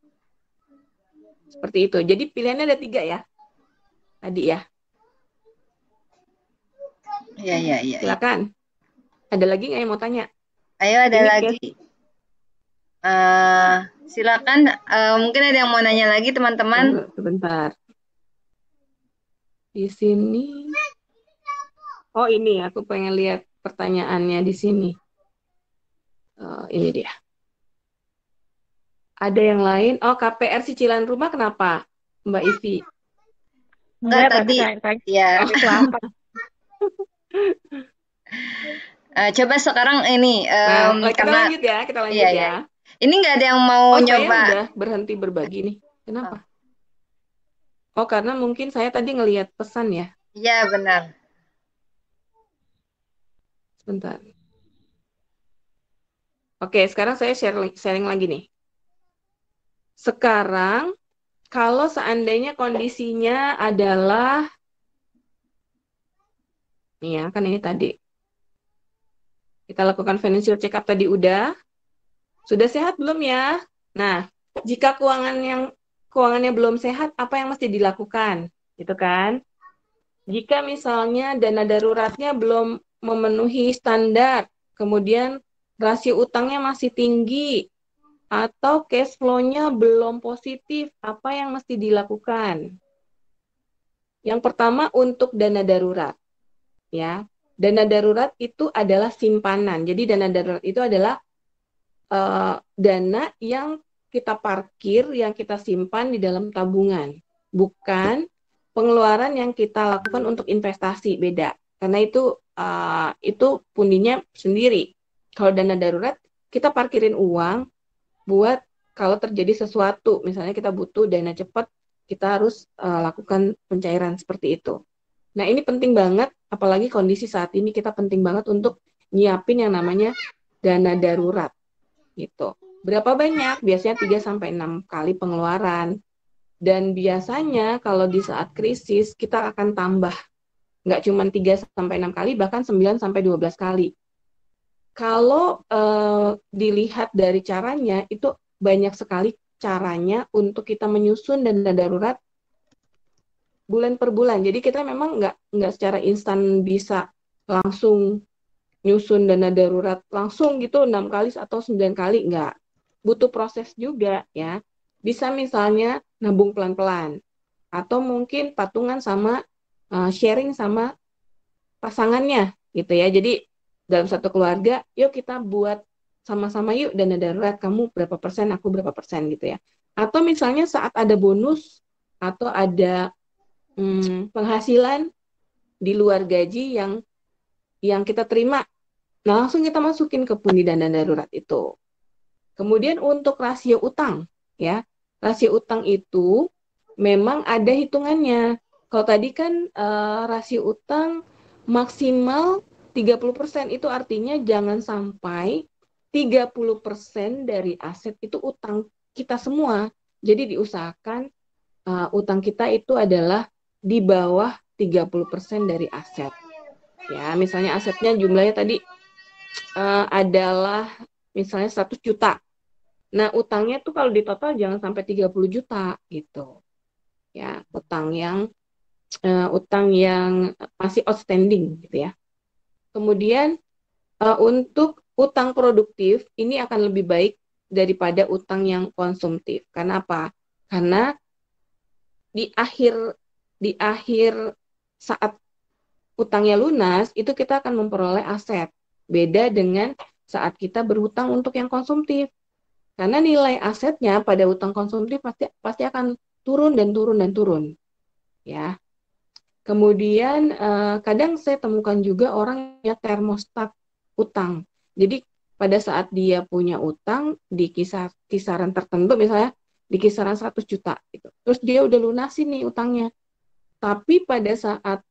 Seperti itu. Jadi pilihannya ada 3 ya. Tadi ya. Iya, iya, iya. Silakan. Ada lagi nggak yang mau tanya? Ayo ada Ini lagi. Silakan. Mungkin ada yang mau nanya lagi teman-teman. Sebentar. Di sini. Oh ini aku pengen lihat pertanyaannya di sini. Ini dia. Ada yang lain? Oh KPR cicilan rumah kenapa, Mbak Ivi? Enggak tadi. Ya. Itu apa? Coba sekarang ini Nah, kita karena lanjut ya, kita lanjut iya, ya. iya. Ini nggak ada yang mau Oh, nyoba. saya udah berhenti berbagi nih. Kenapa? Oh, karena mungkin saya tadi ngelihat pesan ya. Iya, benar. Sebentar. Oke, sekarang saya sharing lagi nih. Sekarang, kalau seandainya kondisinya adalah, nih ya, kan ini tadi. Kita lakukan financial check up tadi udah. Sudah sehat belum ya? Nah, jika keuangannya belum sehat, apa yang mesti dilakukan? Gitu kan? Jika misalnya dana daruratnya belum memenuhi standar, kemudian rasio utangnya masih tinggi, atau cash flow-nya belum positif, apa yang mesti dilakukan? Yang pertama untuk dana darurat. Ya, dana darurat itu adalah simpanan. Jadi dana darurat itu adalah dana yang kita parkir, yang kita simpan di dalam tabungan, bukan pengeluaran yang kita lakukan untuk investasi, beda. Karena itu pundinya sendiri. Kalau dana darurat, kita parkirin uang buat kalau terjadi sesuatu, misalnya kita butuh dana cepat, kita harus lakukan pencairan seperti itu. Nah, ini penting banget, apalagi kondisi saat ini kita penting banget untuk nyiapin yang namanya dana darurat. Gitu. Berapa banyak? Biasanya 3-6 kali pengeluaran. Dan biasanya kalau di saat krisis kita akan tambah. nggak cuma 3-6 kali, bahkan 9-12 kali. Kalau dilihat dari caranya, itu banyak sekali caranya untuk kita menyusun dana darurat bulan per bulan. Jadi kita memang nggak secara instan bisa langsung nyusun dana darurat langsung gitu 6 kali atau 9 kali, nggak. Butuh proses juga ya. Bisa misalnya nabung pelan-pelan, atau mungkin patungan sama sharing sama pasangannya gitu ya. Jadi dalam satu keluarga, yuk kita buat sama-sama yuk dana darurat, kamu berapa persen, aku berapa persen gitu ya. Atau misalnya saat ada bonus atau ada penghasilan di luar gaji yang kita terima, nah langsung kita masukin ke pundi dana darurat itu. Kemudian untuk rasio utang, ya, rasio utang itu memang ada hitungannya. Kalau tadi kan rasio utang maksimal 30%, itu artinya jangan sampai 30% dari aset itu utang kita semua. Jadi diusahakan utang kita itu adalah di bawah 30% dari aset. Ya, misalnya asetnya jumlahnya tadi adalah misalnya 100 juta. Nah, utangnya tuh kalau di total jangan sampai 30 juta gitu. Ya, utang yang masih outstanding gitu ya. Kemudian untuk utang produktif ini akan lebih baik daripada utang yang konsumtif. Karena apa? Karena di akhir saat utangnya lunas itu kita akan memperoleh aset. Beda dengan saat kita berhutang untuk yang konsumtif. Karena nilai asetnya pada utang konsumtif pasti akan turun dan turun dan turun. Ya. Kemudian kadang saya temukan juga orang yang termostat utang. Jadi pada saat dia punya utang di kisaran tertentu, misalnya di kisaran 100 juta gitu. Terus dia udah lunasin nih utangnya. Tapi pada saat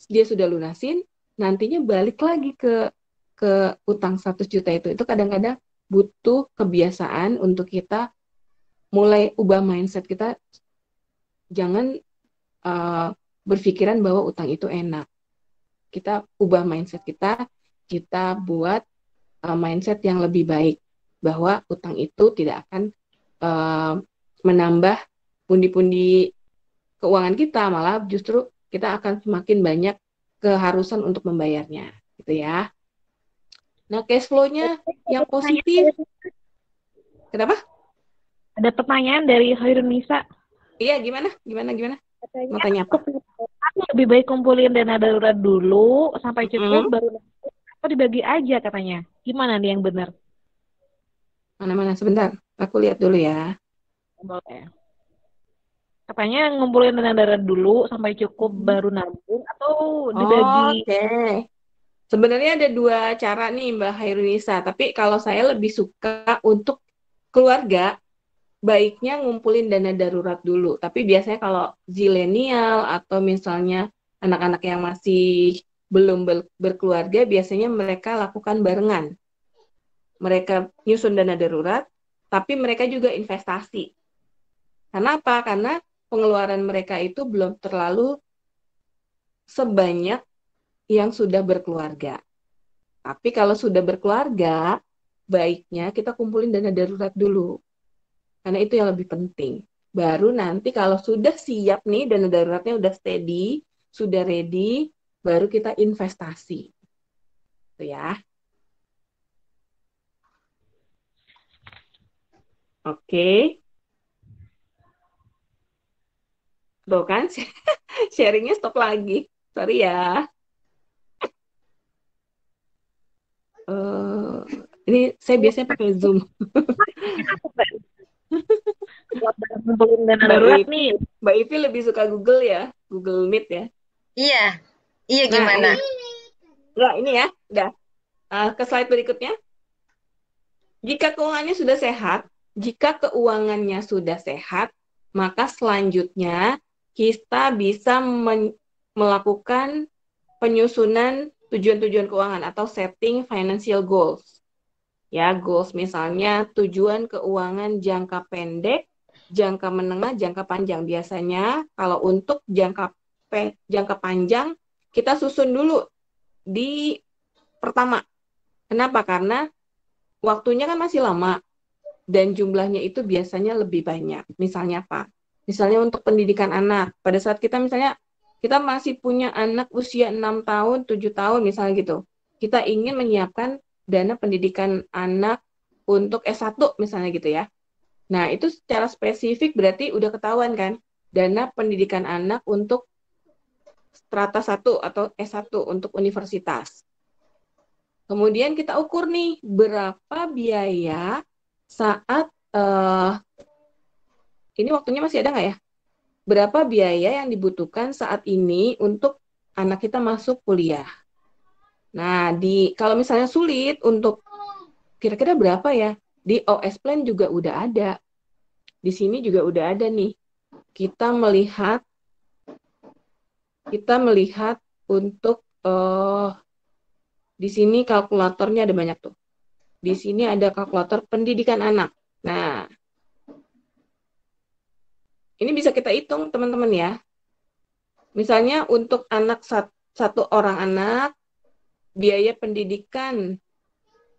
dia sudah lunasin, nantinya balik lagi ke utang 100 juta itu. Itu kadang-kadang butuh kebiasaan untuk kita mulai ubah mindset kita, jangan berpikiran bahwa utang itu enak. Kita ubah mindset kita buat mindset yang lebih baik, bahwa utang itu tidak akan menambah pundi-pundi keuangan kita, malah justru kita akan semakin banyak keharusan untuk membayarnya, gitu ya. Nah, cash flow-nya yang positif. Kenapa? Ada pertanyaan dari Hoirunisa. Iya, gimana? Mau tanya apa? Aku lebih baik kumpulin dana darurat dulu sampai cukup baru atau dibagi aja katanya. Gimana nih yang benar? Mana-mana sebentar. Aku lihat dulu ya. Boleh. Katanya ngumpulin dana darurat dulu sampai cukup baru nabung atau dibagi. Oke. Sebenarnya ada 2 cara nih Mbak Hairunisa, tapi kalau saya lebih suka untuk keluarga, baiknya ngumpulin dana darurat dulu. Tapi biasanya kalau zilenial atau misalnya anak-anak yang masih belum berkeluarga, biasanya mereka lakukan barengan. Mereka nyusun dana darurat, tapi mereka juga investasi. Karena apa? Karena pengeluaran mereka itu belum terlalu sebanyak yang sudah berkeluarga. Tapi kalau sudah berkeluarga, baiknya kita kumpulin dana darurat dulu. Karena itu yang lebih penting. Baru nanti kalau sudah siap nih, dana daruratnya udah steady, sudah ready, baru kita investasi. Itu ya. Oke. Tuh kan, sharingnya stop lagi. Sorry ya. Ini saya biasanya pakai Zoom. Ngumpulin dana darurat nih. Mbak Ivi lebih suka Google ya, Google Meet ya. Iya gimana? Nah, ini ya, udah. Ke slide berikutnya. Jika keuangannya sudah sehat, maka selanjutnya kita bisa melakukan penyusunan tujuan-tujuan keuangan atau setting financial goals. Ya, goals misalnya tujuan keuangan jangka pendek, jangka menengah, jangka panjang. Biasanya kalau untuk jangka panjang kita susun dulu di pertama. Kenapa? Karena waktunya kan masih lama dan jumlahnya itu biasanya lebih banyak. Misalnya apa? Misalnya untuk pendidikan anak. Pada saat kita misalnya kita masih punya anak usia 6 tahun, 7 tahun misalnya gitu. Kita ingin menyiapkan dana pendidikan anak untuk S1 misalnya gitu ya. Nah, itu secara spesifik berarti udah ketahuan kan, dana pendidikan anak untuk strata 1 atau S1 untuk universitas. Kemudian kita ukur nih, berapa biaya saat, ini waktunya masih ada nggak ya? Berapa biaya yang dibutuhkan saat ini untuk anak kita masuk kuliah. Nah, kalau misalnya sulit untuk kira-kira berapa ya? Di OS Plan juga udah ada. Di sini juga udah ada nih. Kita melihat untuk di sini kalkulatornya ada banyak tuh. Di sini ada kalkulator pendidikan anak. Nah, ini bisa kita hitung teman-teman ya. Misalnya untuk anak satu orang anak, biaya pendidikan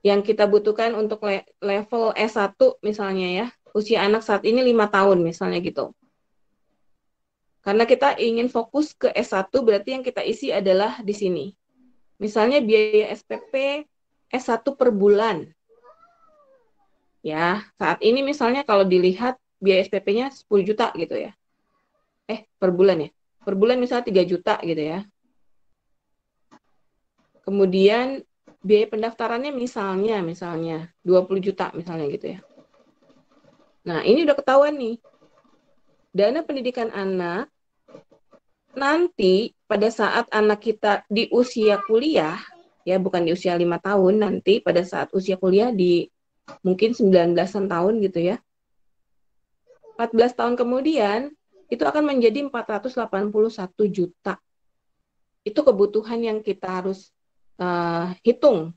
yang kita butuhkan untuk level S1 misalnya ya, usia anak saat ini 5 tahun misalnya gitu. Karena kita ingin fokus ke S1, berarti yang kita isi adalah di sini. Misalnya biaya SPP S1 per bulan. Ya, saat ini misalnya kalau dilihat biaya SPP-nya 10 juta gitu ya. Per bulan ya. Per bulan misalnya 3 juta gitu ya. Kemudian biaya pendaftarannya misalnya 20 juta misalnya gitu ya. Nah, ini udah ketahuan nih. Dana pendidikan anak nanti pada saat anak kita di usia kuliah, ya bukan di usia 5 tahun, nanti pada saat usia kuliah di mungkin 19-an tahun gitu ya. 14 tahun kemudian, itu akan menjadi 481 juta. Itu kebutuhan yang kita harus hitung.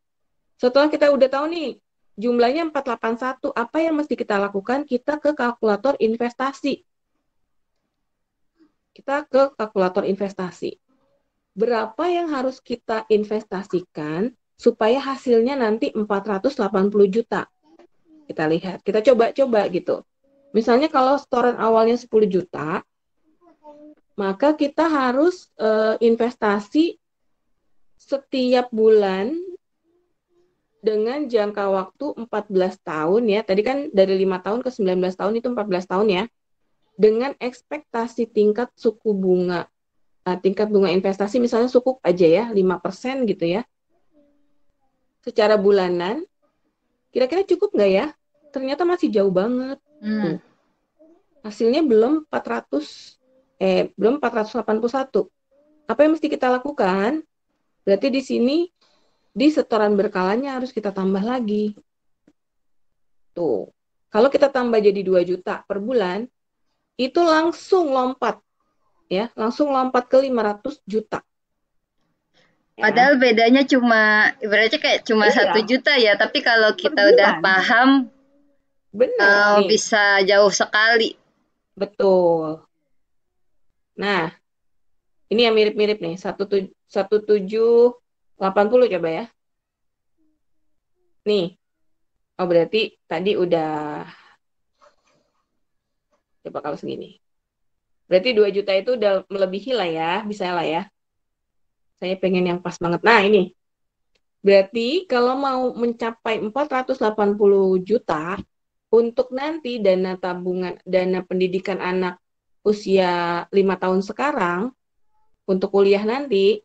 Setelah kita udah tahu nih, jumlahnya 481, apa yang mesti kita lakukan? Kita ke kalkulator investasi. Berapa yang harus kita investasikan supaya hasilnya nanti 480 juta? Kita lihat, kita coba gitu. Misalnya kalau setoran awalnya 10 juta, maka kita harus investasi setiap bulan dengan jangka waktu 14 tahun ya. Tadi kan dari 5 tahun ke 19 tahun itu 14 tahun ya. Dengan ekspektasi tingkat suku bunga. Tingkat bunga investasi misalnya sukuk aja ya, 5% gitu ya. Secara bulanan, kira-kira cukup nggak ya? Ternyata masih jauh banget. Tuh. Hasilnya belum 481. Apa yang mesti kita lakukan? Berarti di sini di setoran berkalanya harus kita tambah lagi. Tuh. Kalau kita tambah jadi 2 juta per bulan, itu langsung lompat. Ya, langsung lompat ke 500 juta. Padahal bedanya ibaratnya kayak cuma 1 juta ya, tapi kalau kita udah paham, bisa jauh sekali. Betul. Nah, ini yang mirip-mirip nih, 1780 coba ya. Nih, berarti tadi udah, coba kalau segini. Berarti 2 juta itu udah melebihi lah ya, bisa lah ya. Saya pengen yang pas banget. Nah, ini. Berarti kalau mau mencapai 480 juta, untuk nanti dana pendidikan anak usia 5 tahun sekarang, untuk kuliah nanti,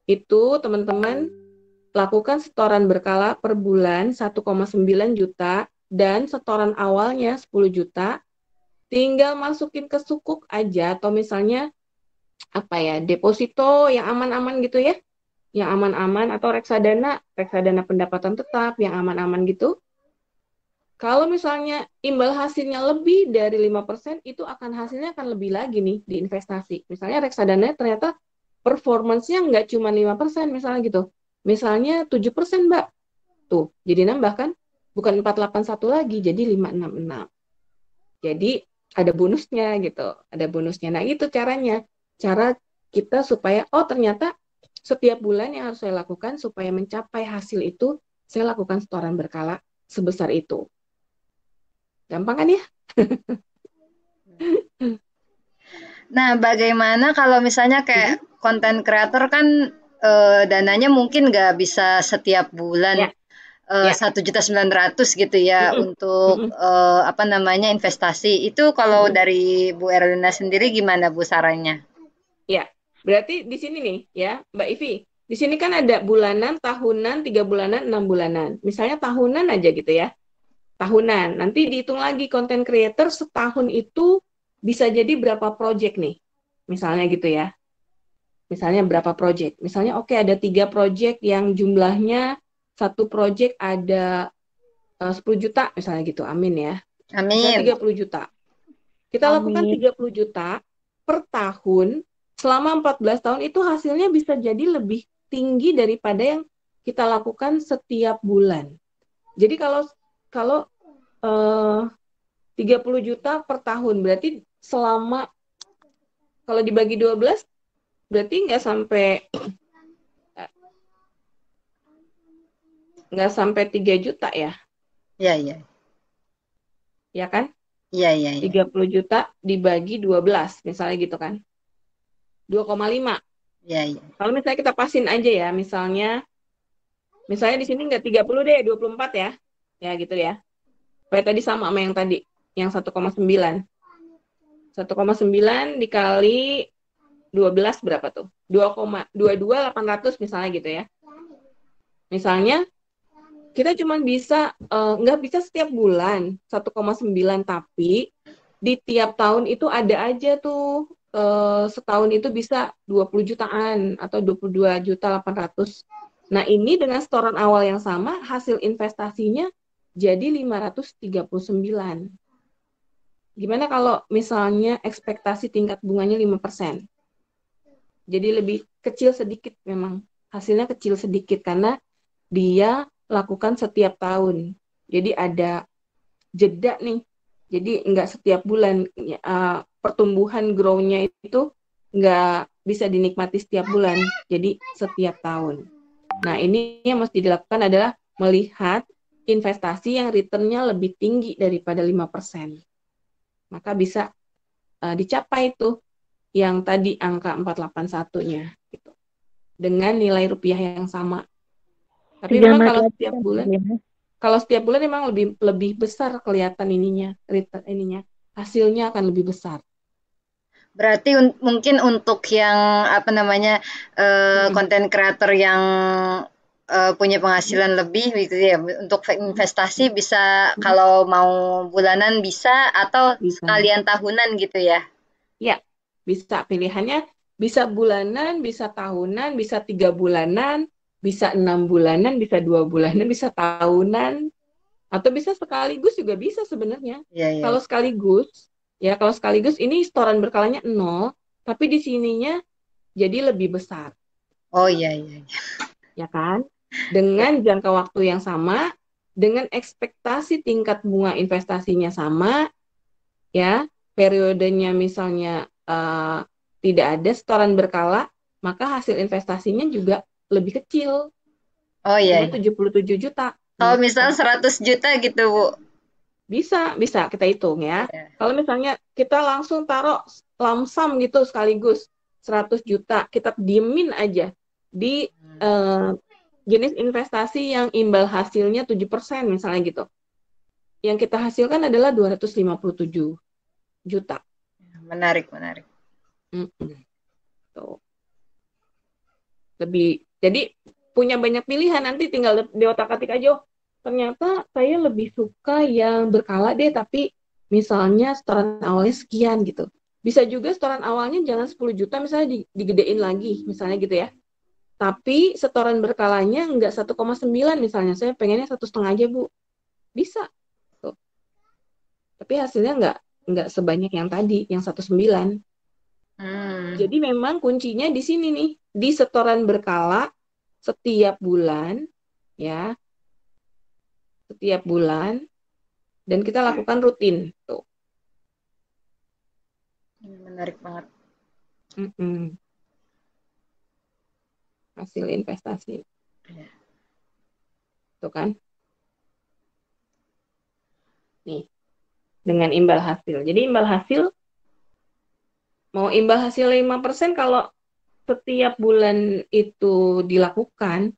itu teman-teman lakukan setoran berkala per bulan 1,9 juta, dan setoran awalnya 10 juta, tinggal masukin ke sukuk aja, atau misalnya deposito yang aman-aman gitu ya, yang aman-aman, atau reksadana pendapatan tetap yang aman-aman gitu. Kalau misalnya imbal hasilnya lebih dari 5%, itu hasilnya akan lebih lagi nih di investasi. Misalnya reksadana ternyata performance-nya nggak cuma 5% misalnya gitu. Misalnya 7% Mbak. Tuh, jadi nambah kan? Bukan 481 lagi, jadi 566. Jadi ada bonusnya gitu. Ada bonusnya. Nah, itu caranya. Cara kita supaya, ternyata setiap bulan yang harus saya lakukan supaya mencapai hasil itu, saya lakukan setoran berkala sebesar itu. Gampang kan ya? Nah, bagaimana kalau misalnya kayak konten kreator kan dananya mungkin nggak bisa setiap bulan Ya, ya. 1.900.000 gitu ya Mm-mm, untuk mm-mm, apa namanya investasi. Itu kalau mm-mm. dari Bu Erlina sendiri gimana Bu sarannya? Ya, berarti di sini nih ya, Mbak Ivi. Di sini kan ada bulanan, tahunan, 3 bulanan, 6 bulanan. Misalnya tahunan aja gitu ya. Tahunan. Nanti dihitung lagi content creator setahun itu bisa jadi berapa project nih. Misalnya gitu ya. Misalnya berapa project. Misalnya oke ada 3 project yang jumlahnya satu project ada 10 juta misalnya gitu. Amin ya. Misalnya Amin. 30 juta. Kita lakukan Amin. 30 juta per tahun selama 14 tahun itu hasilnya bisa jadi lebih tinggi daripada yang kita lakukan setiap bulan. Jadi kalau kalau eh, 30 juta per tahun berarti selama kalau dibagi 12 berarti nggak sampai 3 juta ya. Iya, iya. Ya kan? Iya, iya, iya. 30 juta dibagi 12 misalnya gitu kan. 2,5. Iya, iya. Kalau misalnya kita pasin aja ya, misalnya di sini nggak 30 deh, 24 ya. Ya gitu ya. Kayak tadi sama yang tadi, yang 1,9. 1,9 dikali 12 berapa tuh? 2,22 800 misalnya gitu ya. Misalnya kita cuma bisa nggak bisa setiap bulan 1,9 tapi di tiap tahun itu ada aja tuh setahun itu bisa 20 jutaan atau 22,8 juta. Nah, ini dengan setoran awal yang sama, hasil investasinya jadi 539. Gimana kalau misalnya ekspektasi tingkat bunganya 5%? Jadi lebih kecil sedikit memang. Hasilnya kecil sedikit karena dia lakukan setiap tahun. Jadi ada jeda nih. Jadi nggak setiap bulan pertumbuhan grow-nya itu nggak bisa dinikmati setiap bulan. Jadi setiap tahun. Nah, ini yang mesti dilakukan adalah melihat investasi yang return-nya lebih tinggi daripada 5%. Maka bisa dicapai tuh yang tadi angka 481-nya gitu. Dengan nilai rupiah yang sama. Tapi memang Sejaman lagi kan kalau setiap bulan memang lebih besar kelihatan ininya, return ininya. Hasilnya akan lebih besar. Berarti mungkin untuk yang apa namanya konten kreator yang punya penghasilan lebih gitu ya untuk investasi bisa kalau mau bulanan bisa atau Bisa. sekalian tahunan gitu ya. Ya, bisa pilihannya bisa bulanan, bisa tahunan, bisa 3 bulanan, bisa 6 bulanan, bisa 2 bulanan, bisa tahunan, atau bisa sekaligus juga bisa sebenarnya. Iya, iya. Kalau sekaligus ini setoran berkalanya 0, tapi di sininya jadi lebih besar, Oh iya, iya, iya. ya kan? Dengan jangka waktu yang sama, dengan ekspektasi tingkat bunga investasinya sama, ya, periodenya misalnya tidak ada setoran berkala, maka hasil investasinya juga lebih kecil, Oh iya, cuma iya. 77 juta. Kalau Gitu. misal 100 juta gitu, Bu. Bisa kita hitung ya. Iya. Kalau misalnya kita langsung taruh lamsam gitu sekaligus 100 juta, kita diemin aja di jenis investasi yang imbal hasilnya 7% misalnya gitu. Yang kita hasilkan adalah 257 juta. Menarik, menarik. Tuh. Jadi punya banyak pilihan, nanti tinggal di otak-atik aja. Ternyata saya lebih suka yang berkala deh, tapi misalnya setoran awalnya sekian gitu. Bisa juga setoran awalnya jangan 10 juta, misalnya digedein lagi, misalnya gitu ya. Tapi setoran berkalanya nggak 1,9 misalnya, saya pengennya 1,5 aja Bu. Bisa. Tuh. Tapi hasilnya nggak sebanyak yang tadi, yang 1,9. Jadi memang kuncinya di sini nih, di setoran berkala setiap bulan, ya, setiap bulan, dan kita lakukan rutin. Tuh. Menarik banget. hasil investasi. Iya. Tuh kan? Nih, dengan imbal hasil. Jadi imbal hasil, mau imbal hasil 5% kalau setiap bulan itu dilakukan,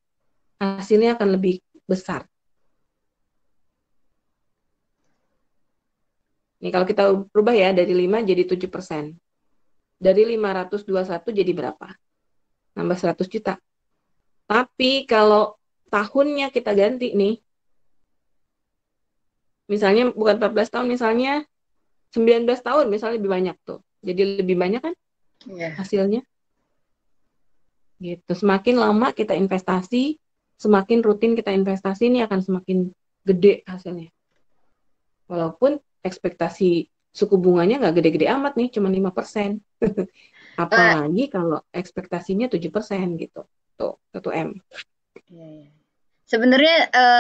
hasilnya akan lebih besar. Nih kalau kita rubah ya, dari 5 jadi 7%. Dari 521 jadi berapa? Nambah 100 juta. Tapi kalau tahunnya kita ganti nih, misalnya bukan 14 tahun, misalnya 19 tahun, misalnya lebih banyak tuh. Jadi lebih banyak kan Iya. hasilnya? Gitu. Semakin lama kita investasi, semakin rutin kita investasi, ini akan semakin gede hasilnya. Walaupun ekspektasi suku bunganya nggak gede-gede amat nih, cuma 5%. Apalagi kalau ekspektasinya 7% gitu. Tuh, 1M. Iya, iya. Sebenarnya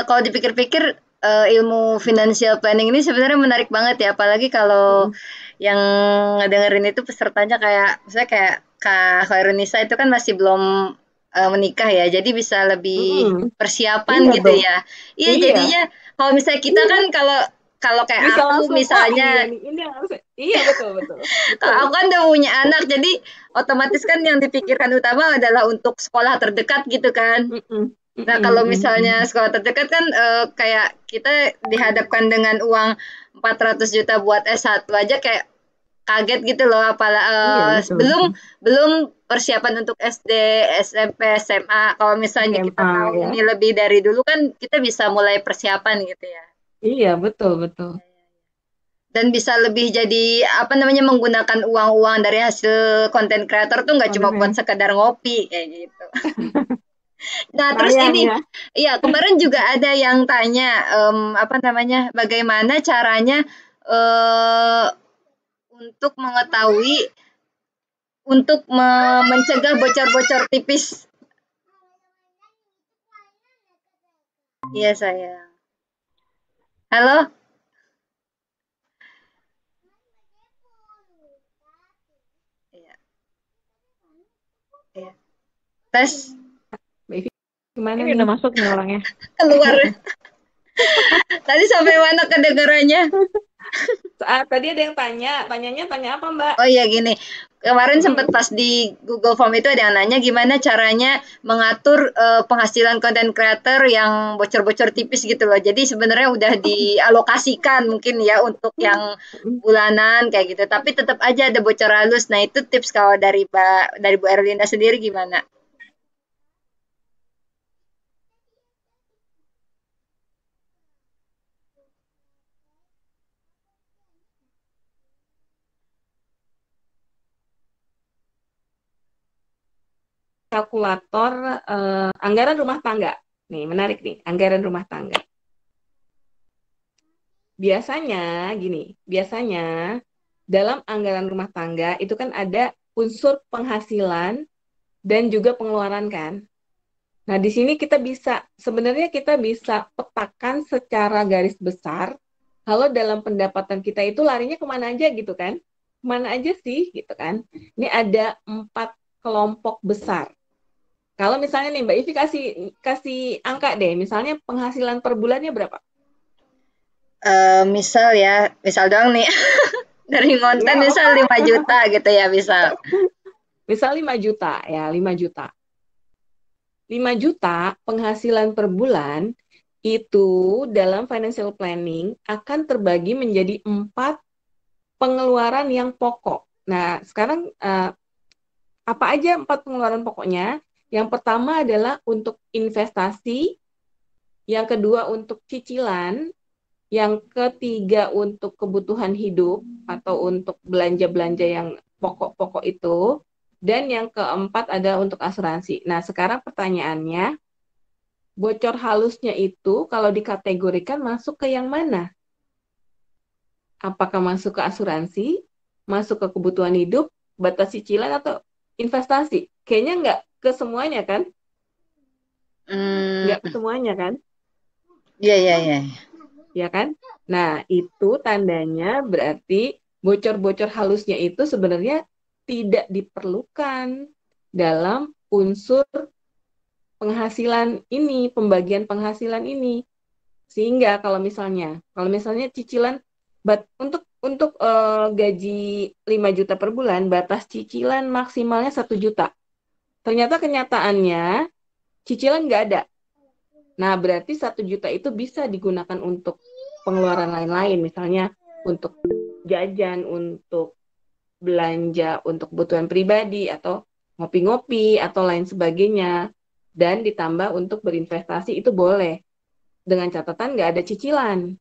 kalau dipikir-pikir ilmu financial planning ini sebenarnya menarik banget ya, apalagi kalau yang ngedengerin itu pesertanya kayak misalnya kayak Kak Khairunisa itu kan masih belum menikah ya, jadi bisa lebih Mm-mm. persiapan Iya gitu dong. ya. Iya, Iya. jadinya kalau misalnya kita kan kalau kalau kayak Bisa aku langsung, oh misalnya, iya nih, ini harus. Iya, betul. kalau aku kan udah punya anak, jadi otomatis kan yang dipikirkan utama adalah untuk sekolah terdekat gitu kan. Mm-mm. Nah, Mm-mm, kalau mm-mm. misalnya sekolah terdekat kan kayak kita dihadapkan dengan uang 400 juta buat S1 aja kayak kaget gitu loh, Iya, belum betul. belum persiapan untuk SD, SMP, SMA. Kalau misalnya kita SMA tahu ya. ini lebih dari dulu kan kita bisa mulai persiapan gitu ya. Iya, betul. Dan bisa lebih jadi apa namanya menggunakan uang-uang dari hasil konten kreator tuh nggak cuma buat Konten sekedar ngopi kayak gitu. Nah, terus sayang ini, ya. iya kemarin juga ada yang tanya, apa namanya, bagaimana caranya eh, untuk mengetahui, untuk mencegah bocor-bocor tipis. Iya saya. Halo, iya, iya. Tes Mbak Ivi gimana Ini nih? udah masuk nih orangnya. keluar. Tadi sampai mana kedengarannya? Tadi ada yang tanya apa Mbak? Oh iya gini, kemarin sempat Mm-mm. pas di Google Form itu ada yang nanya gimana caranya mengatur penghasilan konten creator yang bocor-bocor tipis gitu loh. Jadi sebenarnya udah dialokasikan mungkin ya untuk yang bulanan kayak gitu, tapi tetap aja ada bocor halus. Nah itu tips kalau dari Bu Erlinda sendiri gimana? Kalkulator anggaran rumah tangga. Nih, menarik nih, anggaran rumah tangga. Biasanya dalam anggaran rumah tangga itu kan ada unsur penghasilan dan juga pengeluaran kan. Nah, di sini sebenarnya kita bisa petakan secara garis besar, kalau dalam pendapatan kita itu larinya kemana aja gitu kan. Kemana aja sih gitu kan. Ini ada 4 kelompok besar. Kalau misalnya nih Mbak Ivi kasih angka deh, misalnya penghasilan per bulannya berapa? Misal doang nih dari Ya, konten misal 5 juta gitu ya misal. misal 5 juta ya, 5 juta. 5 juta penghasilan per bulan itu dalam financial planning akan terbagi menjadi 4 pengeluaran yang pokok. Nah, sekarang apa aja 4 pengeluaran pokoknya? Yang pertama adalah untuk investasi, yang kedua untuk cicilan, yang ketiga untuk kebutuhan hidup atau untuk belanja-belanja yang pokok-pokok itu, dan yang keempat ada untuk asuransi. Nah, sekarang pertanyaannya, bocor halusnya itu kalau dikategorikan masuk ke yang mana? Apakah masuk ke asuransi, masuk ke kebutuhan hidup, batas cicilan, atau investasi? Kayaknya nggak ke semuanya kan? Hmm, Nggak ke semuanya kan? iya iya iya. Ya kan? Nah, itu tandanya berarti bocor-bocor halusnya itu sebenarnya tidak diperlukan dalam unsur penghasilan ini, pembagian penghasilan ini. Sehingga kalau misalnya cicilan untuk gaji 5 juta per bulan, batas cicilan maksimalnya 1 juta. Ternyata kenyataannya cicilan nggak ada. Nah, berarti 1 juta itu bisa digunakan untuk pengeluaran lain-lain, misalnya untuk jajan, untuk belanja, untuk kebutuhan pribadi, atau ngopi-ngopi, atau lain sebagainya. Dan ditambah untuk berinvestasi itu boleh. Dengan catatan nggak ada cicilan.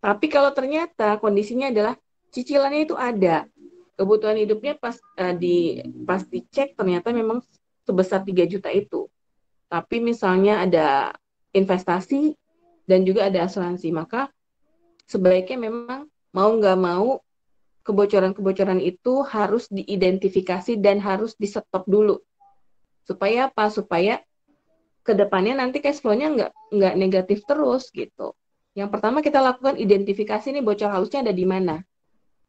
Tapi kalau ternyata kondisinya adalah cicilannya itu ada, kebutuhan hidupnya pas dicek ternyata memang sebesar 3 juta itu. Tapi misalnya ada investasi dan juga ada asuransi, maka sebaiknya memang mau nggak mau kebocoran-kebocoran itu harus diidentifikasi dan harus di-stop dulu. Supaya apa? Supaya kedepannya nanti cash flow-nya nggak negatif terus gitu. Yang pertama kita lakukan identifikasi nih bocor halusnya ada di mana.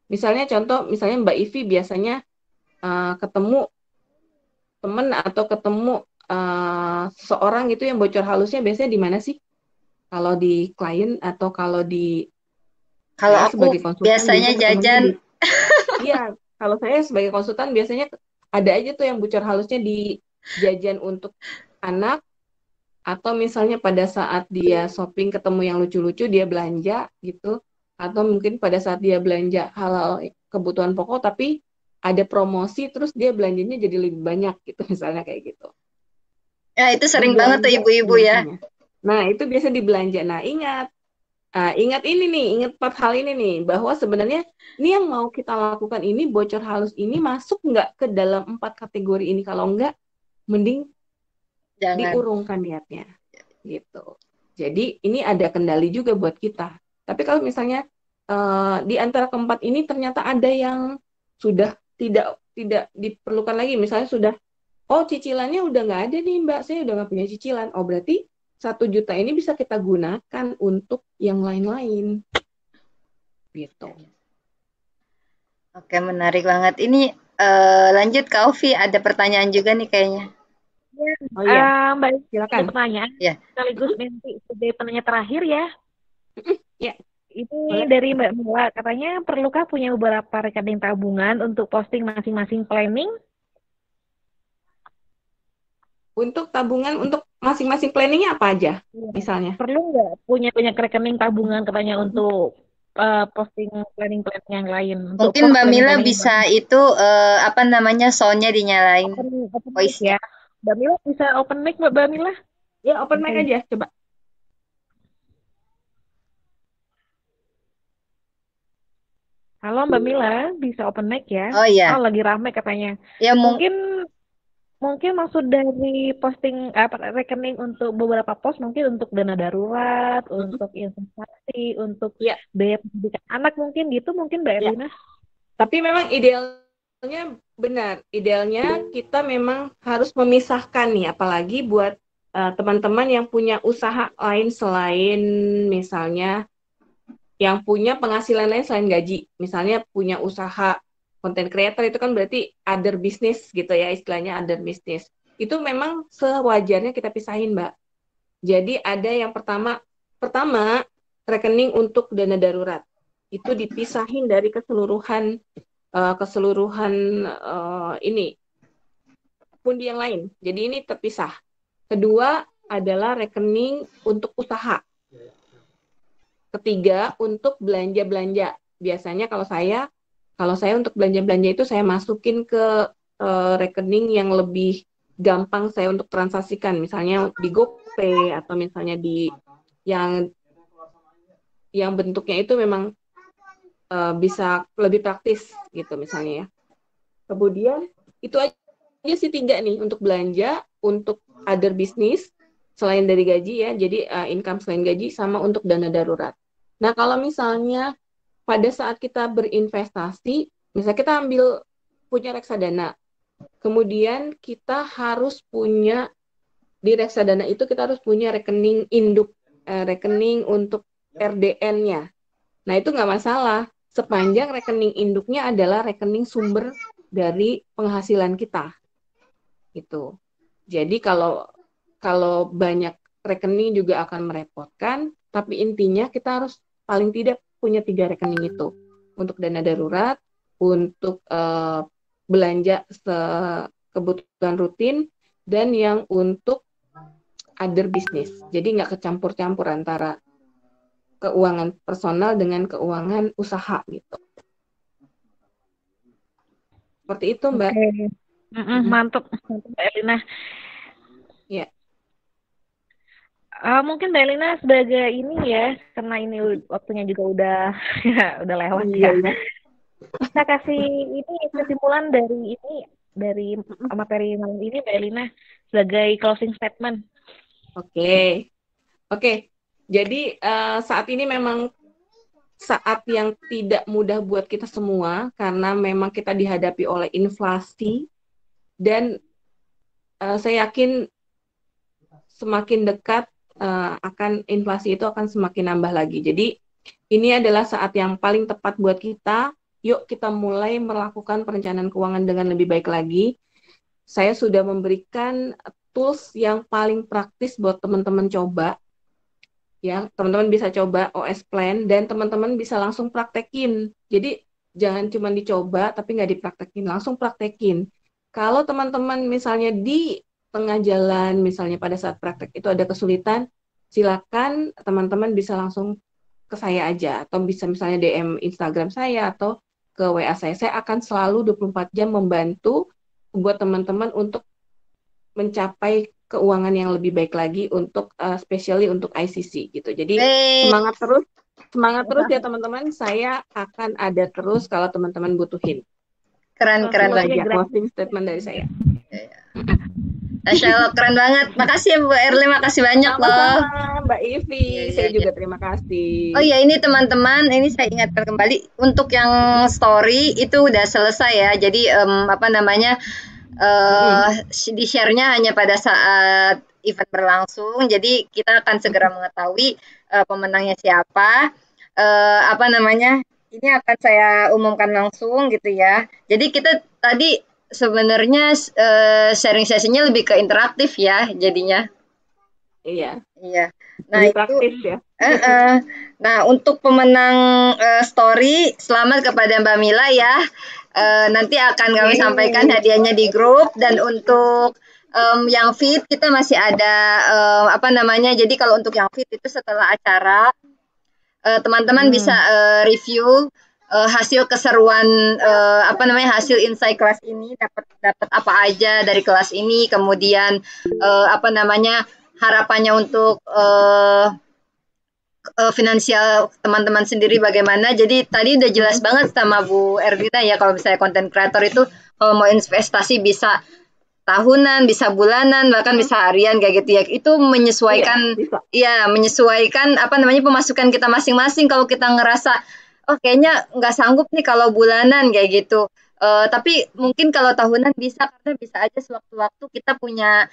Misalnya Mbak Ivi biasanya ketemu temen atau ketemu seorang itu yang bocor halusnya biasanya di mana sih? Kalau di klien atau kalau Kalau saya aku sebagai konsultan biasanya jajan. Iya, kalau saya sebagai konsultan biasanya ada aja tuh yang bocor halusnya di jajan untuk anak, atau misalnya pada saat dia shopping ketemu yang lucu-lucu dia belanja gitu, atau mungkin pada saat dia belanja halal kebutuhan pokok tapi ada promosi terus dia belanjanya jadi lebih banyak gitu misalnya kayak gitu. Ya, itu sering banget tuh ibu-ibu ya. Nah, itu biasa dibelanja. Nah, ingat ini nih, ingat 4 hal ini nih, bahwa sebenarnya ini yang mau kita lakukan ini, bocor halus ini masuk nggak ke dalam 4 kategori ini? Kalau nggak, mending Jangan. diurungkan niatnya gitu. Jadi ini ada kendali juga buat kita. Tapi kalau misalnya di antara keempat ini ternyata ada yang sudah tidak diperlukan lagi, misalnya sudah cicilannya udah nggak ada nih Mbak, saya udah nggak punya cicilan. Oh berarti 1 juta ini bisa kita gunakan untuk yang lain-lain gitu. Oke, menarik banget. Ini lanjut Kak Ovi, ada pertanyaan juga nih kayaknya. Oh iya, Mbak, silakan. ada pertanyaan Ya. sekaligus nanti sebagai penanya terakhir ya. Ya. Ini Boleh. dari Mbak Mila, katanya perlukah punya beberapa rekening tabungan untuk posting masing-masing planning? Untuk tabungan untuk masing-masing planningnya apa aja misalnya? Perlu nggak punya banyak rekening tabungan katanya untuk posting planning yang lain? Untuk Mungkin Mbak planning Mila yang bisa itu apa namanya soundnya dinyalain. open mic Voice-nya. ya. Mbak Mila bisa open mic Mbak Mila? Ya open mic aja coba. Halo Mbak Mila, bisa open mic ya? Oh iya. Oh lagi rame katanya. Ya Mungkin maksud dari posting rekening untuk beberapa pos mungkin untuk dana darurat, untuk investasi, untuk biaya pendidikan anak mungkin gitu mungkin Mbak Erlina. Tapi memang idealnya benar, idealnya kita memang harus memisahkan nih, apalagi buat teman-teman yang punya usaha lain selain misalnya yang punya penghasilan lain selain gaji, misalnya punya usaha content creator itu kan berarti other business gitu ya, istilahnya other business. Itu memang sewajarnya kita pisahin, Mbak. Jadi ada yang pertama rekening untuk dana darurat. Itu dipisahin dari keseluruhan ini pundi yang lain. Jadi ini terpisah. Kedua adalah rekening untuk usaha. Ketiga untuk belanja-belanja. Biasanya kalau saya untuk belanja-belanja itu saya masukin ke rekening yang lebih gampang saya untuk transaksikan, misalnya di GoPay atau misalnya di yang bentuknya itu memang bisa lebih praktis gitu misalnya ya. Kemudian itu aja sih 3 nih untuk belanja, untuk other business selain dari gaji ya, jadi income selain gaji, sama untuk dana darurat. Nah kalau misalnya pada saat kita berinvestasi, misalnya kita punya reksadana, kemudian kita harus punya di reksadana itu kita harus punya rekening induk, rekening untuk RDN-nya. Nah itu nggak masalah, sepanjang rekening induknya adalah rekening sumber dari penghasilan kita. Gitu. Jadi kalau kalau banyak rekening juga akan merepotkan, tapi intinya kita harus paling tidak punya 3 rekening itu. Untuk dana darurat, untuk belanja kebutuhan rutin, dan yang untuk other business. Jadi nggak kecampur-campur antara keuangan personal dengan keuangan usaha gitu. Seperti itu, Mbak. Oke. Mantap, Mbak Elina. Ya. Mungkin Mbak Elina sebagai ini ya, karena ini waktunya juga udah udah lewat Iya, ya. iya. Kita kasih ini kesimpulan dari materi malam ini Mbak Elina sebagai closing statement. Oke. Jadi saat ini memang saat yang tidak mudah buat kita semua karena memang kita dihadapi oleh inflasi dan saya yakin semakin dekat akan inflasi itu akan semakin nambah lagi. Jadi ini adalah saat yang paling tepat buat kita. Yuk kita mulai melakukan perencanaan keuangan dengan lebih baik lagi. Saya sudah memberikan tools yang paling praktis buat teman-teman coba. Ya, teman-teman bisa coba OS Plan dan teman-teman bisa langsung praktekin. Jadi jangan cuma dicoba tapi nggak dipraktekin, langsung praktekin. Kalau teman-teman misalnya di tengah jalan, misalnya pada saat praktek itu ada kesulitan, silakan teman-teman bisa langsung ke saya aja atau bisa misalnya DM Instagram saya atau ke WA saya. Saya akan selalu 24 jam membantu buat teman-teman untuk mencapai keuangan yang lebih baik lagi untuk especially untuk ICC gitu. Jadi semangat terus ya teman-teman. Saya akan ada terus kalau teman-teman butuhin. Keren banget. Closing statement dari saya. Masya Allah, keren banget. Makasih ya Bu Erli, makasih banyak loh. Sama-sama Mbak Ivi, saya juga terima kasih. Oh iya, ini teman-teman, ini saya ingatkan kembali untuk yang story itu udah selesai ya. Jadi di share-nya hanya pada saat event berlangsung. Jadi kita akan segera mengetahui pemenangnya siapa. Ini akan saya umumkan langsung gitu ya. Jadi kita tadi sebenarnya sharing sesinya lebih ke interaktif ya jadinya. Iya. Nah lebih itu praktis ya. Nah untuk pemenang story, selamat kepada Mbak Mila ya. Nanti akan kami sampaikan hadiahnya di grup. Dan untuk yang feed kita masih ada jadi kalau untuk yang feed itu setelah acara teman-teman bisa review hasil keseruan hasil insight kelas ini, dapat apa aja dari kelas ini, kemudian harapannya untuk finansial teman-teman sendiri bagaimana. Jadi tadi udah jelas banget sama Bu Erlina ya, kalau misalnya konten kreator itu kalau mau investasi bisa tahunan, bisa bulanan, bahkan bisa harian kayak gitu ya. Itu menyesuaikan menyesuaikan pemasukan kita masing-masing. Kalau kita ngerasa kayaknya nggak sanggup nih kalau bulanan kayak gitu. Tapi mungkin kalau tahunan bisa, karena bisa aja sewaktu-waktu kita punya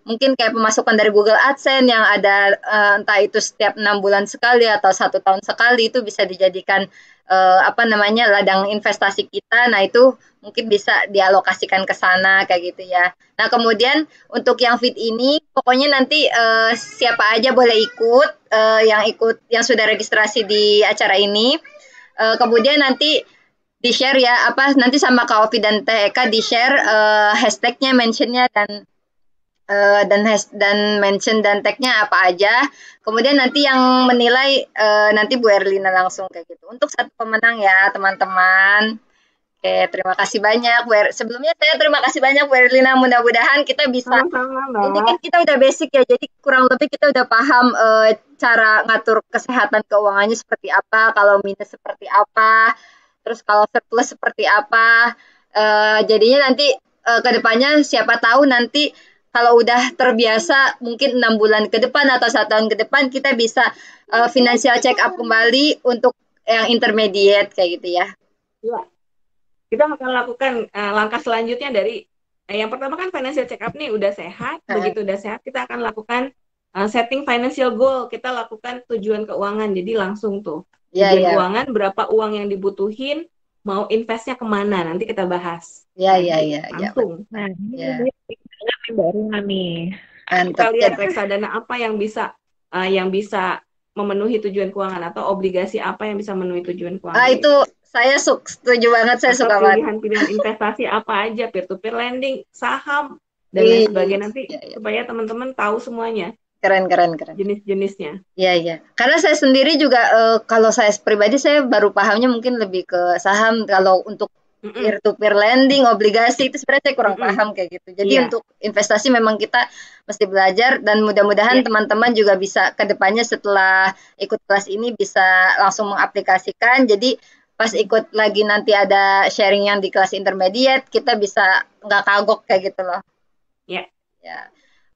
mungkin kayak pemasukan dari Google AdSense yang ada entah itu setiap 6 bulan sekali atau 1 tahun sekali, itu bisa dijadikan ladang investasi kita. Nah itu mungkin bisa dialokasikan ke sana kayak gitu ya. Nah kemudian untuk yang feed ini pokoknya nanti siapa aja boleh ikut yang sudah registrasi di acara ini. Kemudian nanti di share ya nanti sama Kak Ovi dan Teh Eka di share hashtagnya, mentionnya dan mention dan tagnya apa aja. Kemudian nanti yang menilai nanti Bu Erlina langsung kayak gitu. Untuk satu pemenang ya teman-teman. Oke, terima kasih banyak Bu Sebelumnya saya terima kasih banyak Bu Erlina. Mudah-mudahan kita bisa. Ini kan kita udah basic ya, jadi kurang lebih kita udah paham cara ngatur kesehatan keuangannya seperti apa, kalau minus seperti apa, terus kalau surplus seperti apa. Jadinya nanti ke depannya siapa tahu nanti kalau udah terbiasa mungkin 6 bulan ke depan atau 1 tahun ke depan kita bisa financial check up kembali untuk yang intermediate kayak gitu ya. Iya. Kita akan lakukan langkah selanjutnya dari yang pertama kan financial check up nih udah sehat. Begitu udah sehat kita akan lakukan setting financial goal. Kita lakukan tujuan keuangan. Jadi langsung tuh tujuan keuangan, berapa uang yang dibutuhin, mau investnya kemana, nanti kita bahas. Iya. Langsung. Nah, Mbak Rina nih. Kita Mantap. lihat reksadana apa yang bisa memenuhi tujuan keuangan atau obligasi apa yang bisa memenuhi tujuan keuangan. Itu saya setuju banget, saya atau suka banget. pilihan-pilihan investasi apa aja, peer-to-peer lending, saham, dan lain sebagainya nanti supaya teman-teman tahu semuanya. Keren. Jenis-jenisnya. Iya. Karena saya sendiri juga kalau saya pribadi saya baru pahamnya mungkin lebih ke saham. Kalau untuk peer-to-peer lending, obligasi itu sebenarnya saya kurang paham kayak gitu. Jadi untuk investasi memang kita mesti belajar dan mudah-mudahan teman-teman juga bisa ke depannya setelah ikut kelas ini bisa langsung mengaplikasikan. Jadi pas ikut lagi nanti ada sharing yang di kelas intermediate, kita bisa nggak kagok kayak gitu loh. Ya.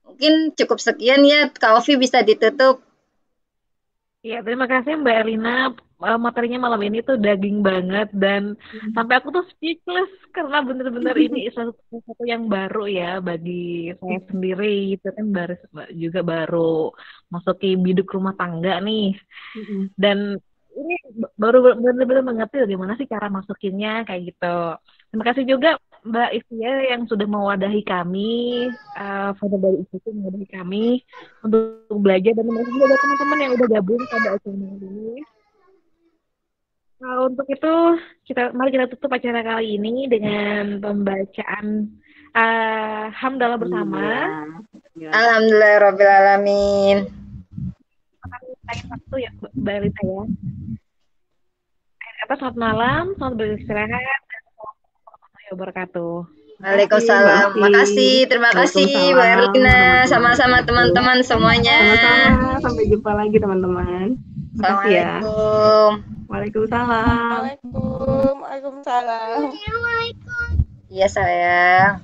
Mungkin cukup sekian ya, Kak Ovi bisa ditutup. Ya, terima kasih Mbak Elina. Materinya malam ini tuh daging banget dan sampai aku tuh speechless karena bener-bener ini sesuatu yang baru ya bagi saya sendiri. Itu kan baru masuki biduk rumah tangga nih. Dan ini baru bener-bener mengerti bagaimana sih cara masukinnya kayak gitu. Terima kasih juga Mbak Ifia yang sudah mewadahi kami, founder dari ICT mewadahi kami untuk belajar, dan terima kasih juga teman-teman yang udah gabung pada acara ini. Untuk itu mari kita tutup acara kali ini dengan pembacaan hamdalah bersama. Alhamdulillahirrabbilalamin. Akhir waktu ya Mbak Elita ya. Selamat malam, selamat beristirahat, dan assalamualaikum warahmatullahi wabarakatuh. Waalaikumsalam. Makasih, terima kasih Mbak Erlina, sama-sama teman-teman semuanya. Sama-sama, sampai jumpa lagi teman-teman. Assalamualaikum. Waalaikumsalam. Waalaikumsalam. Iya sayang.